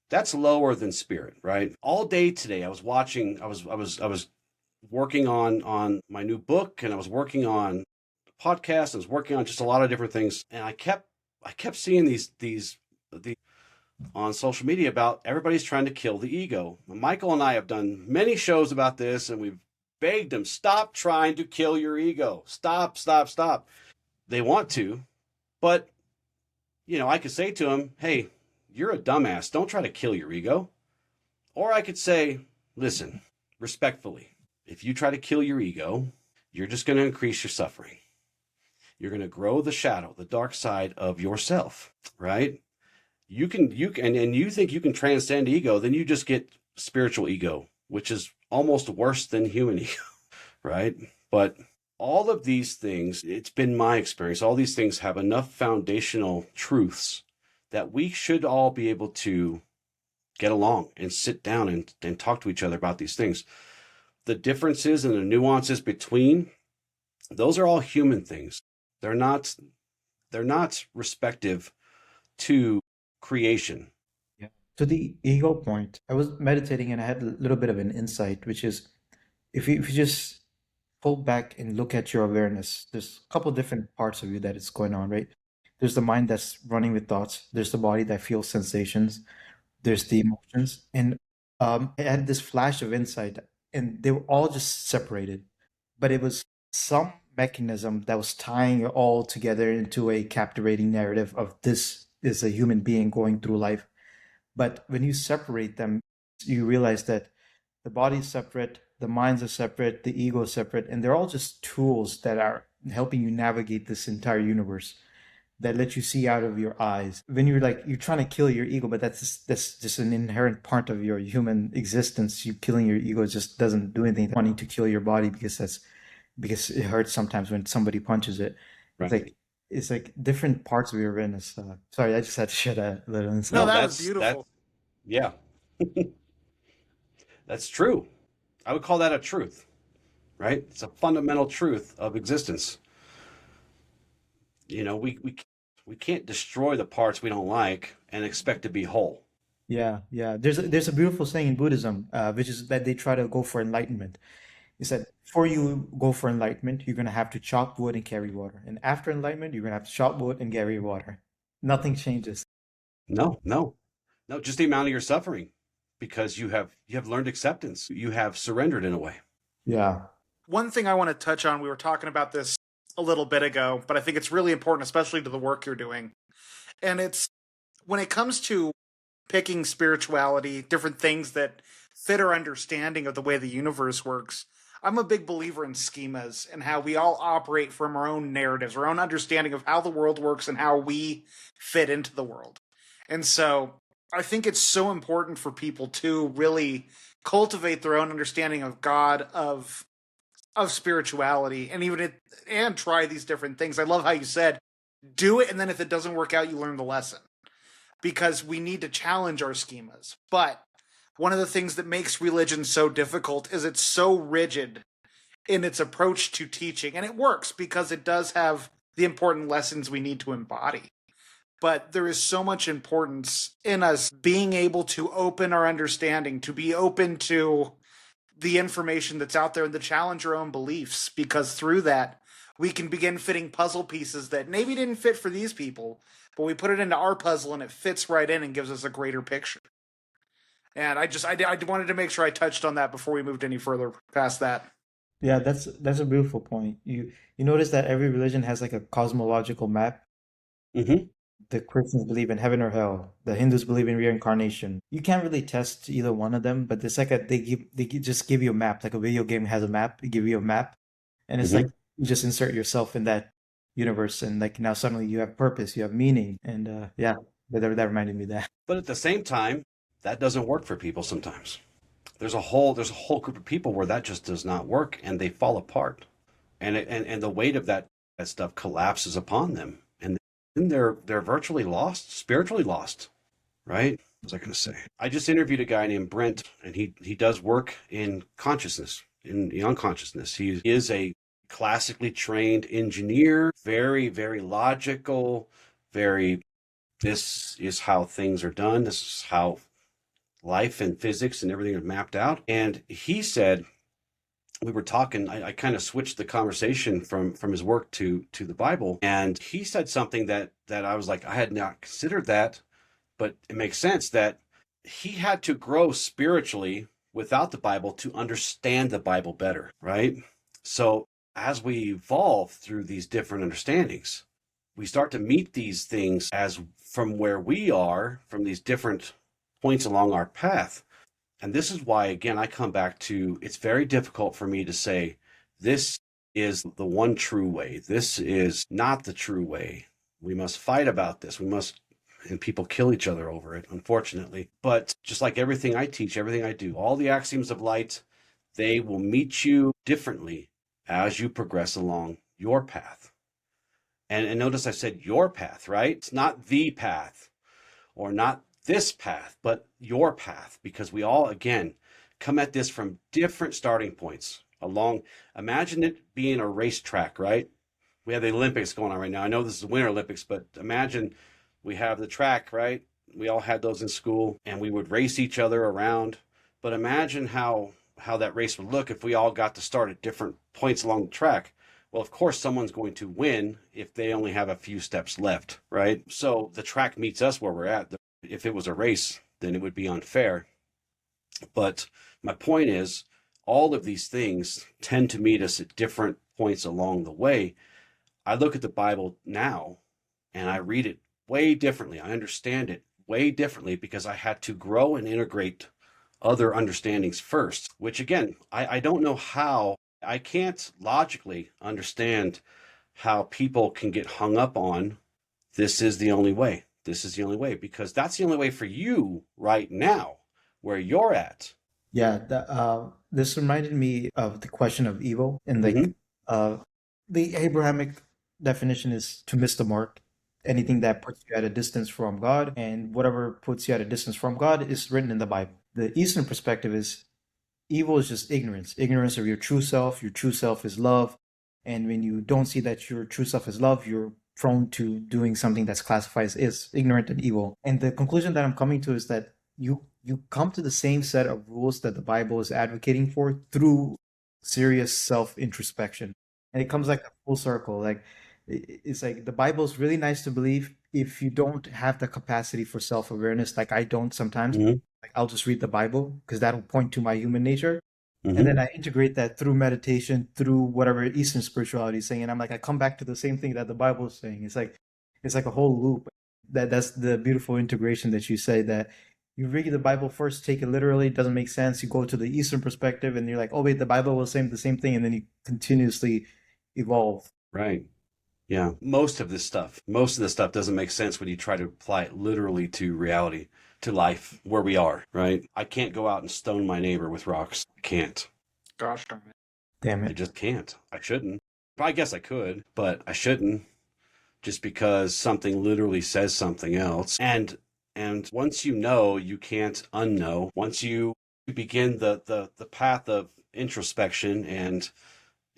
That's lower than spirit, right? All day today I was watching, I was working on my new book, and I was working on podcast. I was working on just a lot of different things, and I kept seeing these on social media about everybody's trying to kill the ego. Michael and I have done many shows about this, and we've begged them, stop trying to kill your ego. Stop, stop, stop. They want to, but I could say to them, hey, you're a dumbass. Don't try to kill your ego. Or I could say, listen, respectfully, if you try to kill your ego, you're just going to increase your suffering. You're going to grow the shadow, the dark side of yourself, right? You think you can transcend ego, then you just get spiritual ego, which is almost worse than human ego, right? But all of these things, it's been my experience, all these things have enough foundational truths that we should all be able to get along and sit down and talk to each other about these things. The differences and the nuances between, those are all human things. They're not respective to creation. Yeah. To the ego point, I was meditating and I had a little bit of an insight, which is if you just pull back and look at your awareness, there's a couple different parts of you that is going on, right? There's the mind that's running with thoughts, there's the body that feels sensations, there's the emotions. And I had this flash of insight, and they were all just separated. But it was some mechanism that was tying it all together into a captivating narrative of this is a human being going through life. But when you separate them, you realize that the body is separate, the minds are separate, the ego is separate, and they're all just tools that are helping you navigate this entire universe that let you see out of your eyes. When you're trying to kill your ego, but that's just an inherent part of your human existence. You killing your ego just doesn't do anything. Wanting to kill your body because it hurts sometimes when somebody punches it. It's Right. like it's like different parts of your awareness. Sorry, I just had to share that little insight. No, No, that was that's beautiful. yeah, that's true. I would call that a truth, right? It's a fundamental truth of existence. We can't destroy the parts we don't like and expect to be whole. Yeah, yeah. There's a beautiful saying in Buddhism, which is that they try to go for enlightenment. Is that before you go for enlightenment, you're gonna have to chop wood and carry water, and after enlightenment, you're gonna have to chop wood and carry water. Nothing changes. No, no, no, just the amount of your suffering because you have learned acceptance. You have surrendered in a way. Yeah. One thing I want to touch on, we were talking about this a little bit ago, but I think it's really important, especially to the work you're doing. And it's when it comes to picking spirituality, different things that fit our understanding of the way the universe works. I'm a big believer in schemas and how we all operate from our own narratives, our own understanding of how the world works and how we fit into the world. And so I think it's so important for people to really cultivate their own understanding of God, of spirituality, and and try these different things. I love how you said, do it, and then if it doesn't work out, you learn the lesson because we need to challenge our schemas. But one of the things that makes religion so difficult is it's so rigid in its approach to teaching. And it works because it does have the important lessons we need to embody. But there is so much importance in us being able to open our understanding, to be open to the information that's out there and to challenge our own beliefs, because through that, we can begin fitting puzzle pieces that maybe didn't fit for these people, but we put it into our puzzle and it fits right in and gives us a greater picture. And I wanted to make sure I touched on that before we moved any further past that. Yeah, that's a beautiful point. You notice that every religion has like a cosmological map. Mm-hmm. The Christians believe in heaven or hell. The Hindus believe in reincarnation. You can't really test either one of them, but it's like just give you a map, like a video game has a map. They give you a map, and it's like you just insert yourself in that universe, and like now suddenly you have purpose, you have meaning, and yeah, that reminded me of that. But at the same time, that doesn't work for people sometimes. There's a whole group of people where that just does not work, and they fall apart, and the weight of that stuff collapses upon them, and then they're virtually lost, spiritually lost, right? What was I going to say? I just interviewed a guy named Brent, and he does work in consciousness, in the unconsciousness. He is a classically trained engineer, very, very logical, very, this is how things are done. This is how life and physics and everything are mapped out. And he said, we were talking, I kind of switched the conversation from his work to the Bible. And he said something that I was like, I had not considered that, but it makes sense that he had to grow spiritually without the Bible to understand the Bible better, right? So as we evolve through these different understandings, we start to meet these things as from where we are, from these different points along our path. And this is why, again, I come back to, it's very difficult for me to say, this is the one true way. This is not the true way. We must fight about this. And people kill each other over it, unfortunately. But just like everything I teach, everything I do, all the axioms of light, they will meet you differently as you progress along your path. And notice I said your path, right? It's not the path or not this path, but your path, because we all, again, come at this from different starting points along. Imagine it being a racetrack, right? We have the Olympics going on right now. I know this is the Winter Olympics, but imagine we have the track, right? We all had those in school, and we would race each other around. But imagine how that race would look if we all got to start at different points along the track. Well, of course, someone's going to win if they only have a few steps left, right? So the track meets us where we're at. If it was a race, then it would be unfair. But my point is, all of these things tend to meet us at different points along the way. I look at the Bible now and I read it way differently. I understand it way differently because I had to grow and integrate other understandings first, which again, I don't know how. I can't logically understand how people can get hung up on this is the only way. This is the only way, because that's the only way for you right now, where you're at. Yeah, this reminded me of the question of evil, and the Abrahamic definition is to miss the mark. Anything that puts you at a distance from God, and whatever puts you at a distance from God is written in the Bible. The Eastern perspective is evil is just ignorance of your true self. Your true self is love, and when you don't see that your true self is love, you're prone to doing something that's classified as ignorant and evil. And the conclusion that I'm coming to is that you come to the same set of rules that the Bible is advocating for through serious self-introspection. And it comes like a full circle. Like it's like the Bible is really nice to believe if you don't have the capacity for self-awareness, like I don't sometimes. Like I'll just read the Bible because that'll point to my human nature. And then I integrate that through meditation, through whatever Eastern spirituality is saying. And I'm like, I come back to the same thing that the Bible is saying. It's like a whole loop. That's the beautiful integration that you say, that you read the Bible first, take it literally, it doesn't make sense. You go to the Eastern perspective and you're like, oh wait, the Bible was saying the same thing. And then you continuously evolve. Right. Yeah. Most of this stuff doesn't make sense when you try to apply it literally to reality, to life, where we are, right? I can't go out and stone my neighbor with rocks. I can't. Gosh darn it. Damn I it. just can't. I shouldn't. I guess I could, but I shouldn't, just because something literally says something else. And And once you know, you can't unknow. Once you begin the path of introspection and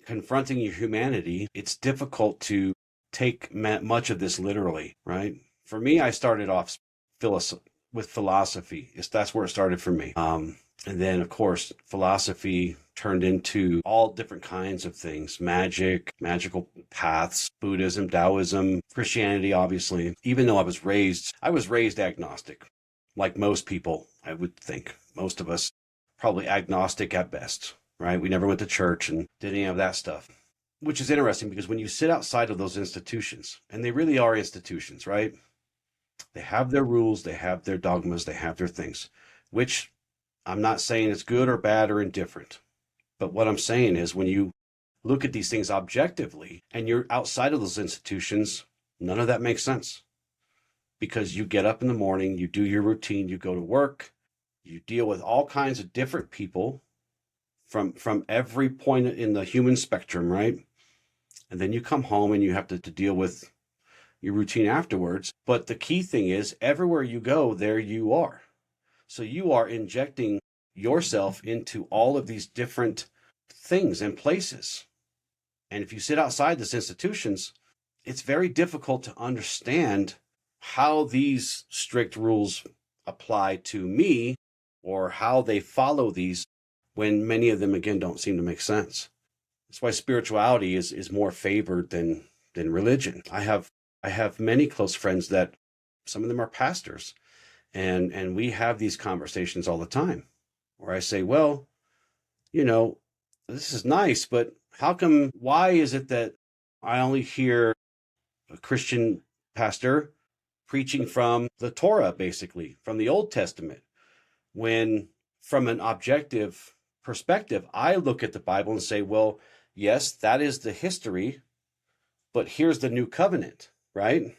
confronting your humanity, it's difficult to take much of this literally, right? For me, I started off with philosophy. That's where it started for me. And then, of course, philosophy turned into all different kinds of things: magic, magical paths, Buddhism, Taoism, Christianity, obviously. Even though I was raised agnostic, like most people, I would think. Most of us probably agnostic at best, right? We never went to church and did any of that stuff, which is interesting because when you sit outside of those institutions, and they really are institutions, right? They have their rules, they have their dogmas, they have their things, which I'm not saying it's good or bad or indifferent. But what I'm saying is when you look at these things objectively and you're outside of those institutions, none of that makes sense. Because you get up in the morning, you do your routine, you go to work, you deal with all kinds of different people from every point in the human spectrum, right? And then you come home and you have to deal with your routine afterwards. But the key thing is everywhere you go, there you are. So you are injecting yourself into all of these different things and places. And if you sit outside these institutions, it's very difficult to understand how these strict rules apply to me or how they follow these when many of them, again, don't seem to make sense. That's why spirituality is more favored than religion. I have many close friends that some of them are pastors, and we have these conversations all the time where I say, well, this is nice, but why is it that I only hear a Christian pastor preaching from the Torah, basically, from the Old Testament, when from an objective perspective, I look at the Bible and say, well, yes, that is the history, but here's the new covenant, right?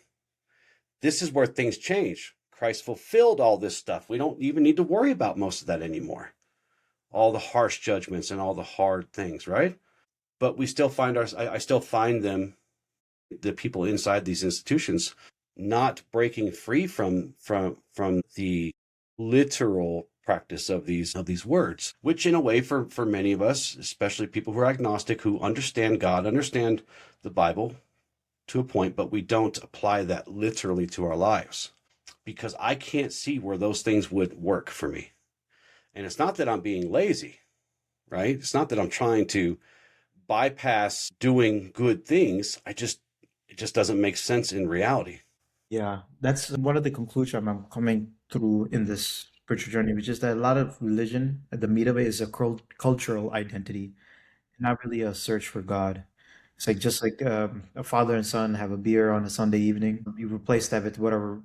This is where things change. Christ fulfilled all this stuff. We don't even need to worry about most of that anymore. All the harsh judgments and all the hard things, right? But we still I still find them, the people inside these institutions, not breaking free from the literal practice of these words, which in a way for many of us, especially people who are agnostic, who understand God, understand the Bible to a point, but we don't apply that literally to our lives because I can't see where those things would work for me. And it's not that I'm being lazy, right? It's not that I'm trying to bypass doing good things. It just doesn't make sense in reality. Yeah, that's one of the conclusions I'm coming through in this spiritual journey, which is that a lot of religion, at the meat of it, is a cultural identity, not really a search for God. It's like just like a father and son have a beer on a Sunday evening. You replace that with whatever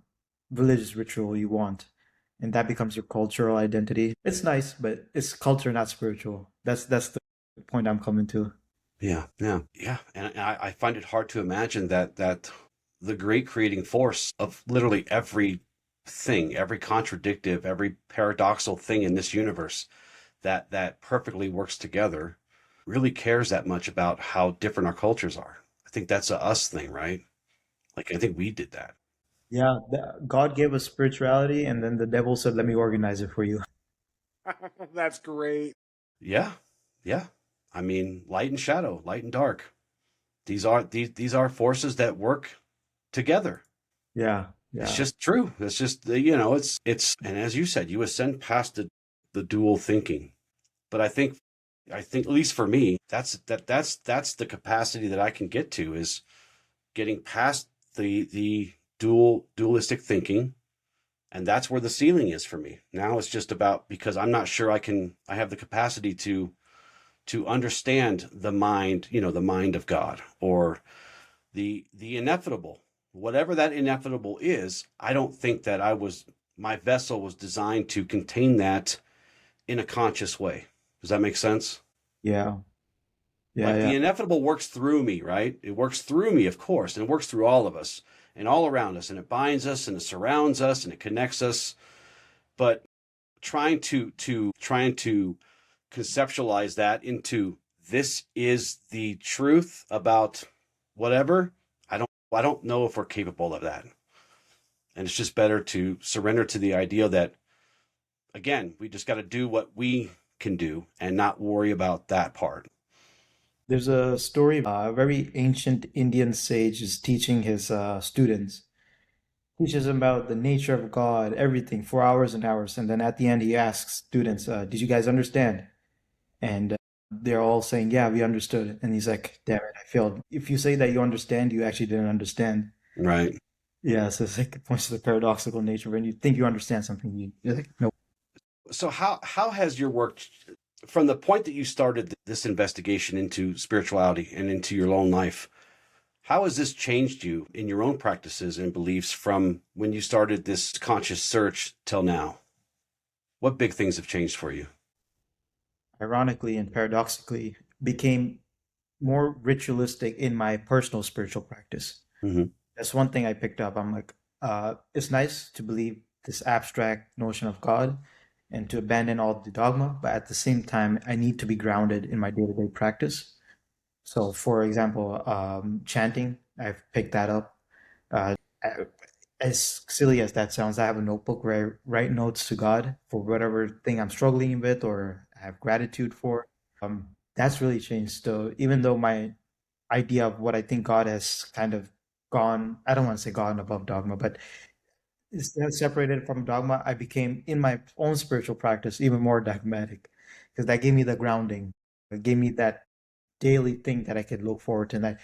religious ritual you want, and that becomes your cultural identity. It's nice, but it's culture, not spiritual. That's the point I'm coming to. Yeah. And I find it hard to imagine that the great creating force of literally everything, every contradictive, every paradoxical thing in this universe that perfectly works together really cares that much about how different our cultures are. I think that's a us thing, right? Like, I think we did that. Yeah, God gave us spirituality, and then the devil said, "Let me organize it for you." That's great. Yeah. I mean, light and shadow, light and dark. These are forces that work together. Yeah, It's yeah, just true. It's just, it's, and as you said, you ascend past the dual thinking. But I think at least for me, that's the capacity that I can get to, is getting past the dualistic thinking. And that's where the ceiling is for me. Now it's just about, because I'm not sure I have the capacity to understand the mind, the mind of God, or the ineffable, whatever that ineffable is. I don't think that my vessel was designed to contain that in a conscious way. Does that make sense? yeah, yeah, Like, yeah. the ineffable works through me, right? It works through me, of course, and it works through all of us and all around us, and it binds us and it surrounds us and it connects us. But trying to conceptualize that into, this is the truth about whatever, I don't know if we're capable of that. And it's just better to surrender to the idea that, again, we just got to do what we can do and not worry about that part. There's a story, a very ancient Indian sage is teaching his students, teaches them about the nature of God, everything, for hours and hours. And then at the end, he asks students, did you guys understand? And they're all saying, yeah, we understood. And he's like, damn it, I failed. If you say that you understand, you actually didn't understand. Right. Yeah, so it's like it points to the paradoxical nature. When you think you understand something, you're like, no. So how has your work, from the point that you started this investigation into spirituality and into your own life, how has this changed you in your own practices and beliefs from when you started this conscious search till now? What big things have changed for you? Ironically and paradoxically, became more ritualistic in my personal spiritual practice. Mm-hmm. That's one thing I picked up. I'm like, it's nice to believe this abstract notion of God and to abandon all the dogma, but at the same time, I need to be grounded in my day-to-day practice. So, for example, chanting, I've picked that up. Uh, as silly as that sounds, I have a notebook where I write notes to God for whatever thing I'm struggling with or have gratitude for. That's really changed. So even though my idea of what I think God has kind of gone, I don't want to say gone above dogma, but instead of separated from dogma, I became in my own spiritual practice even more dogmatic because that gave me the grounding. It gave me that daily thing that I could look forward to. And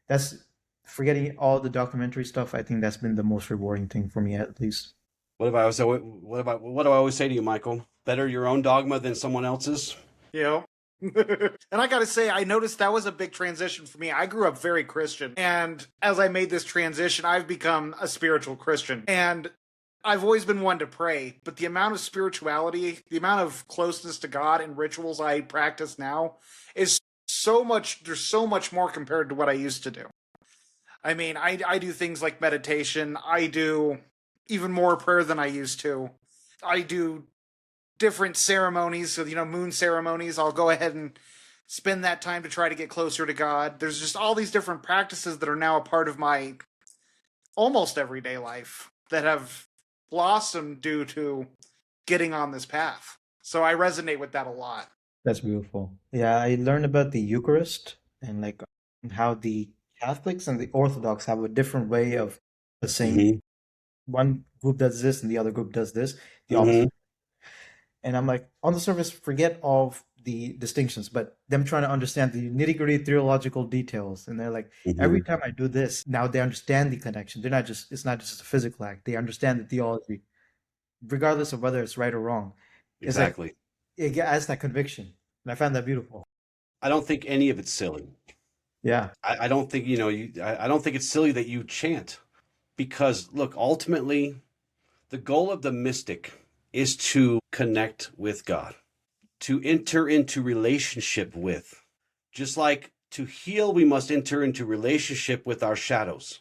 that's forgetting all the documentary stuff. I think that's been the most rewarding thing for me, at least. What do I always say to you, Michael? Better your own dogma than someone else's? Yeah. And I gotta say, I noticed that was a big transition for me. I grew up very Christian, and as I made this transition, I've become a spiritual Christian. And I've always been one to pray, but the amount of spirituality, the amount of closeness to God and rituals I practice now is so much, there's so much more compared to what I used to do. I mean, I do things like meditation. I do even more prayer than I used to. I do different ceremonies. So, moon ceremonies. I'll go ahead and spend that time to try to get closer to God. There's just all these different practices that are now a part of my almost everyday life that have blossomed due to getting on this path. So I resonate with that a lot. That's beautiful. Yeah, I learned about the Eucharist and like how the Catholics and the Orthodox have a different way of saying Mm-hmm. one group does this and the other group does this, the Mm-hmm. opposite. And I'm like, on the surface, forget all of the distinctions, but them trying to understand the nitty-gritty theological details. And they're like, every Mm-hmm. time I do this, now they understand the connection. It's not just a physical act. They understand the theology, regardless of whether it's right or wrong. It's like, Exactly. it adds that conviction. And I found that beautiful. I don't think any of it's silly. Yeah. I don't think, I don't think it's silly that you chant, because look, ultimately, the goal of the mystic is to connect with God, to enter into relationship with. Just like to heal, we must enter into relationship with our shadows.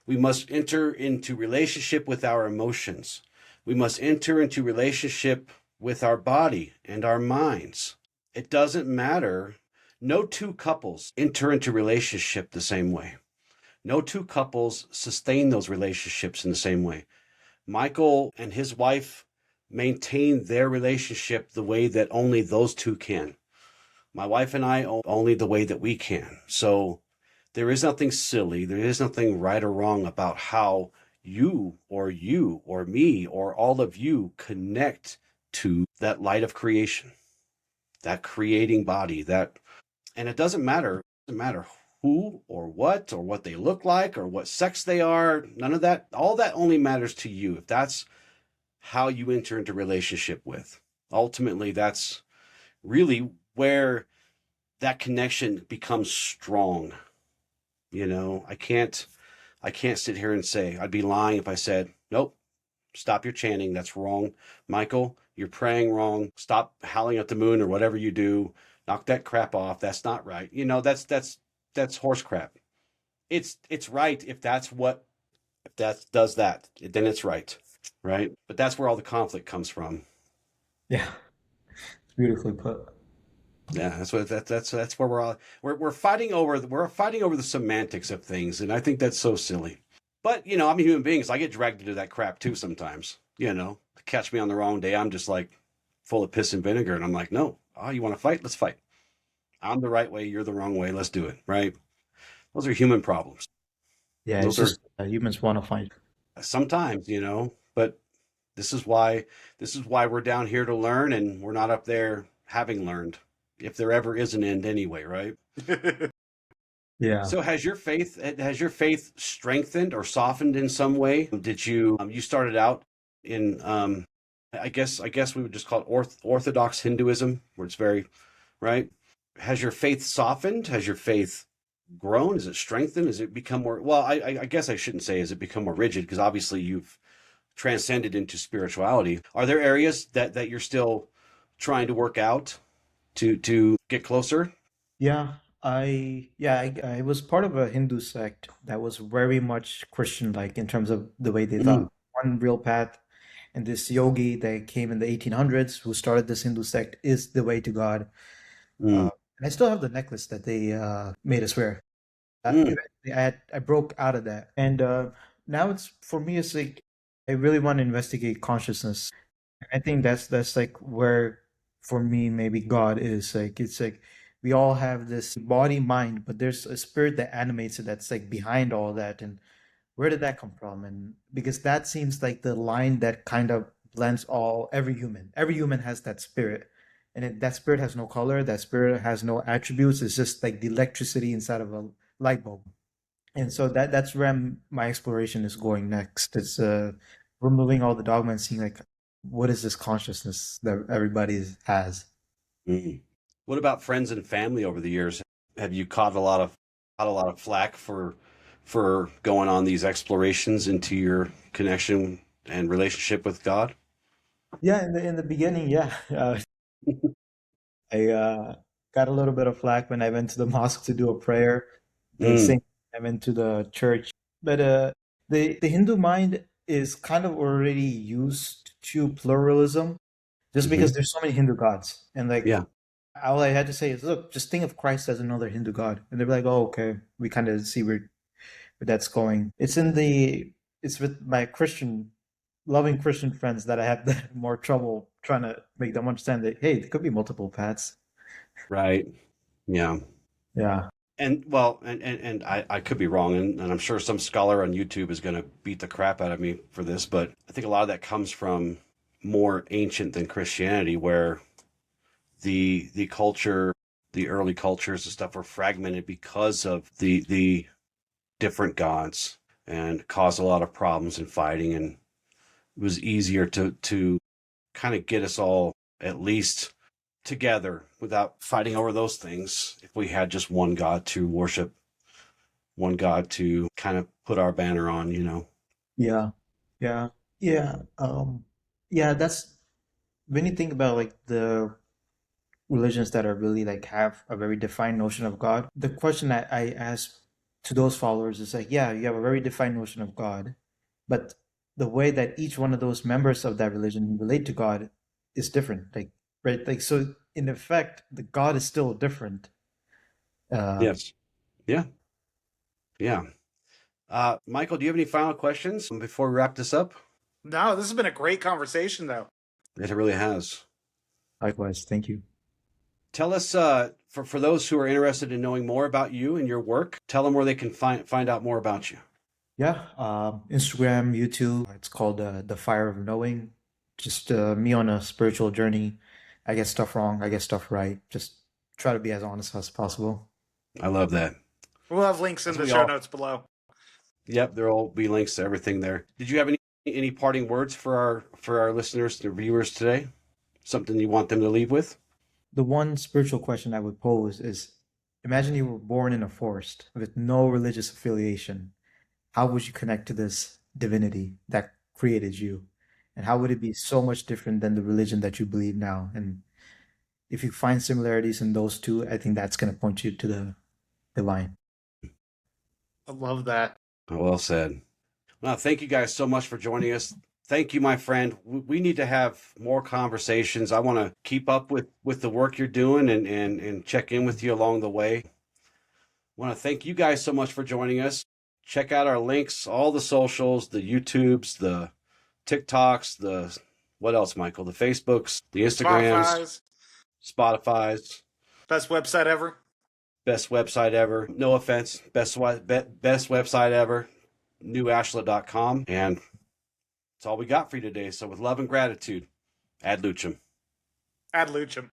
We must enter into relationship with our emotions. We must enter into relationship with our body and our minds. It doesn't matter. No two couples enter into relationship the same way. No two couples sustain those relationships in the same way. Michael and his wife maintain their relationship the way that only those two can. My wife and I only the way that we can. So there is nothing silly. There is nothing right or wrong about how you or me or all of you connect to that light of creation, that creating body, and it doesn't matter. It doesn't matter who or what they look like or what sex they are. None of that. All that only matters to you if that's how you enter into relationship with. Ultimately, that's really where that connection becomes strong. I can't sit here and say, I'd be lying if I said, nope, stop your chanting. That's wrong. Michael, you're praying wrong. Stop howling at the moon or whatever you do. Knock that crap off. That's not right. That's horse crap. It's right if that does that, then it's right. Right. But that's where all the conflict comes from. Yeah. It's beautifully put. Yeah, that's where we're fighting over the semantics of things, and I think that's so silly. But, I'm a human being, so I get dragged into that crap too sometimes. Catch me on the wrong day. I'm just like full of piss and vinegar. And I'm like, no, you want to fight? Let's fight. I'm the right way. You're the wrong way. Let's do it. Right. Those are human problems. Yeah, it's Those just humans want to fight. are sometimes, but this is why we're down here to learn, and we're not up there having learned, if there ever is an end anyway, right? Yeah. So has your faith strengthened or softened in some way? Did you started out in I guess we would just call it Orthodox Hinduism, where it's very right. Has your faith softened? Has your faith grown? Is it strengthened? Has it become more? Well, I guess I shouldn't say has it become more rigid, because obviously you've transcended into spirituality. Are there areas that you're still trying to work out to get closer? Yeah, I was part of a Hindu sect that was very much Christian-like in terms of the way they Mm, thought. One real path, and this yogi that came in the 1800s who started this Hindu sect is the way to God. mm, And I still have the necklace that they made us wear. mm, Eventually, I broke out of that, and now it's for me. It's like I really want to investigate consciousness. I think that's like where for me maybe God is like it's like we all have this body mind, but there's a spirit that animates it that's like behind all that. And where did that come from? And because that seems like the line that kind of blends every human. Every human has that spirit. And that spirit has no color, that spirit has no attributes. It's just like the electricity inside of a light bulb. And so that's where my exploration is going next. It's removing all the dogma and seeing like what is this consciousness that everybody has. mm. What about friends and family over the years? Have you caught a lot of flack for going on these explorations into your connection and relationship with God? Yeah, in the beginning, yeah, I got a little bit of flack when I went to the mosque to do a prayer. The Mm, same I went to the church, but the Hindu mind is kind of already used to pluralism, just because hmm. there's so many Hindu gods, and like Yeah. all I had to say is, look, just think of Christ as another Hindu god, and they're like, oh, okay, we kind of see where that's going. It's with my loving Christian friends that I have more trouble trying to make them understand that hey, there could be multiple paths. Right. Yeah. Yeah. And well, and I could be wrong, and I'm sure some scholar on YouTube is going to beat the crap out of me for this, but I think a lot of that comes from more ancient than Christianity, where the culture, the early cultures and stuff were fragmented because of the different gods, and caused a lot of problems and fighting, and it was easier to kind of get us all at least together without fighting over those things if we had just one God to worship, one God to kind of put our banner on. Yeah. Yeah. Yeah. Yeah, that's when you think about like the religions that are really like have a very defined notion of God, the question I ask to those followers is like, yeah, you have a very defined notion of God, but the way that each one of those members of that religion relate to God is different. Like, right? Like, so in effect, the God is still different. Uh, Yes. Yeah. Yeah. Michael, do you have any final questions before we wrap this up? No, this has been a great conversation, though. It really has. Likewise, thank you. Tell us, for those who are interested in knowing more about you and your work, tell them where they can find out more about you. Yeah, Instagram, YouTube. It's called The Fire of Knowing. Just me on a spiritual journey. I get stuff wrong, I get stuff right. Just try to be as honest as possible. I love that. We'll have links in That's the what we show all. notes below. Yep, there'll all be links to everything there. Did you have any parting words for our listeners and viewers today? Something you want them to leave with? The one spiritual question I would pose is imagine you were born in a forest with no religious affiliation. How would you connect to this divinity that created you? And how would it be so much different than the religion that you believe now? And if you find similarities in those two, I think that's going to point you to the divine. I love that. Oh, well said. Well, thank you guys so much for joining us. Thank you, my friend. We need to have more conversations. I want to keep up with the work you're doing and check in with you along the way. I want to thank you guys so much for joining us. check out our links, all the socials, the YouTubes, the TikToks, the what else, Michael? The Facebooks, the Instagrams, Spotify's. Best website ever. Best website ever. No offense. Best website ever. Newashla.com. And that's all we got for you today. So with love and gratitude, ad lucem. Ad lucem.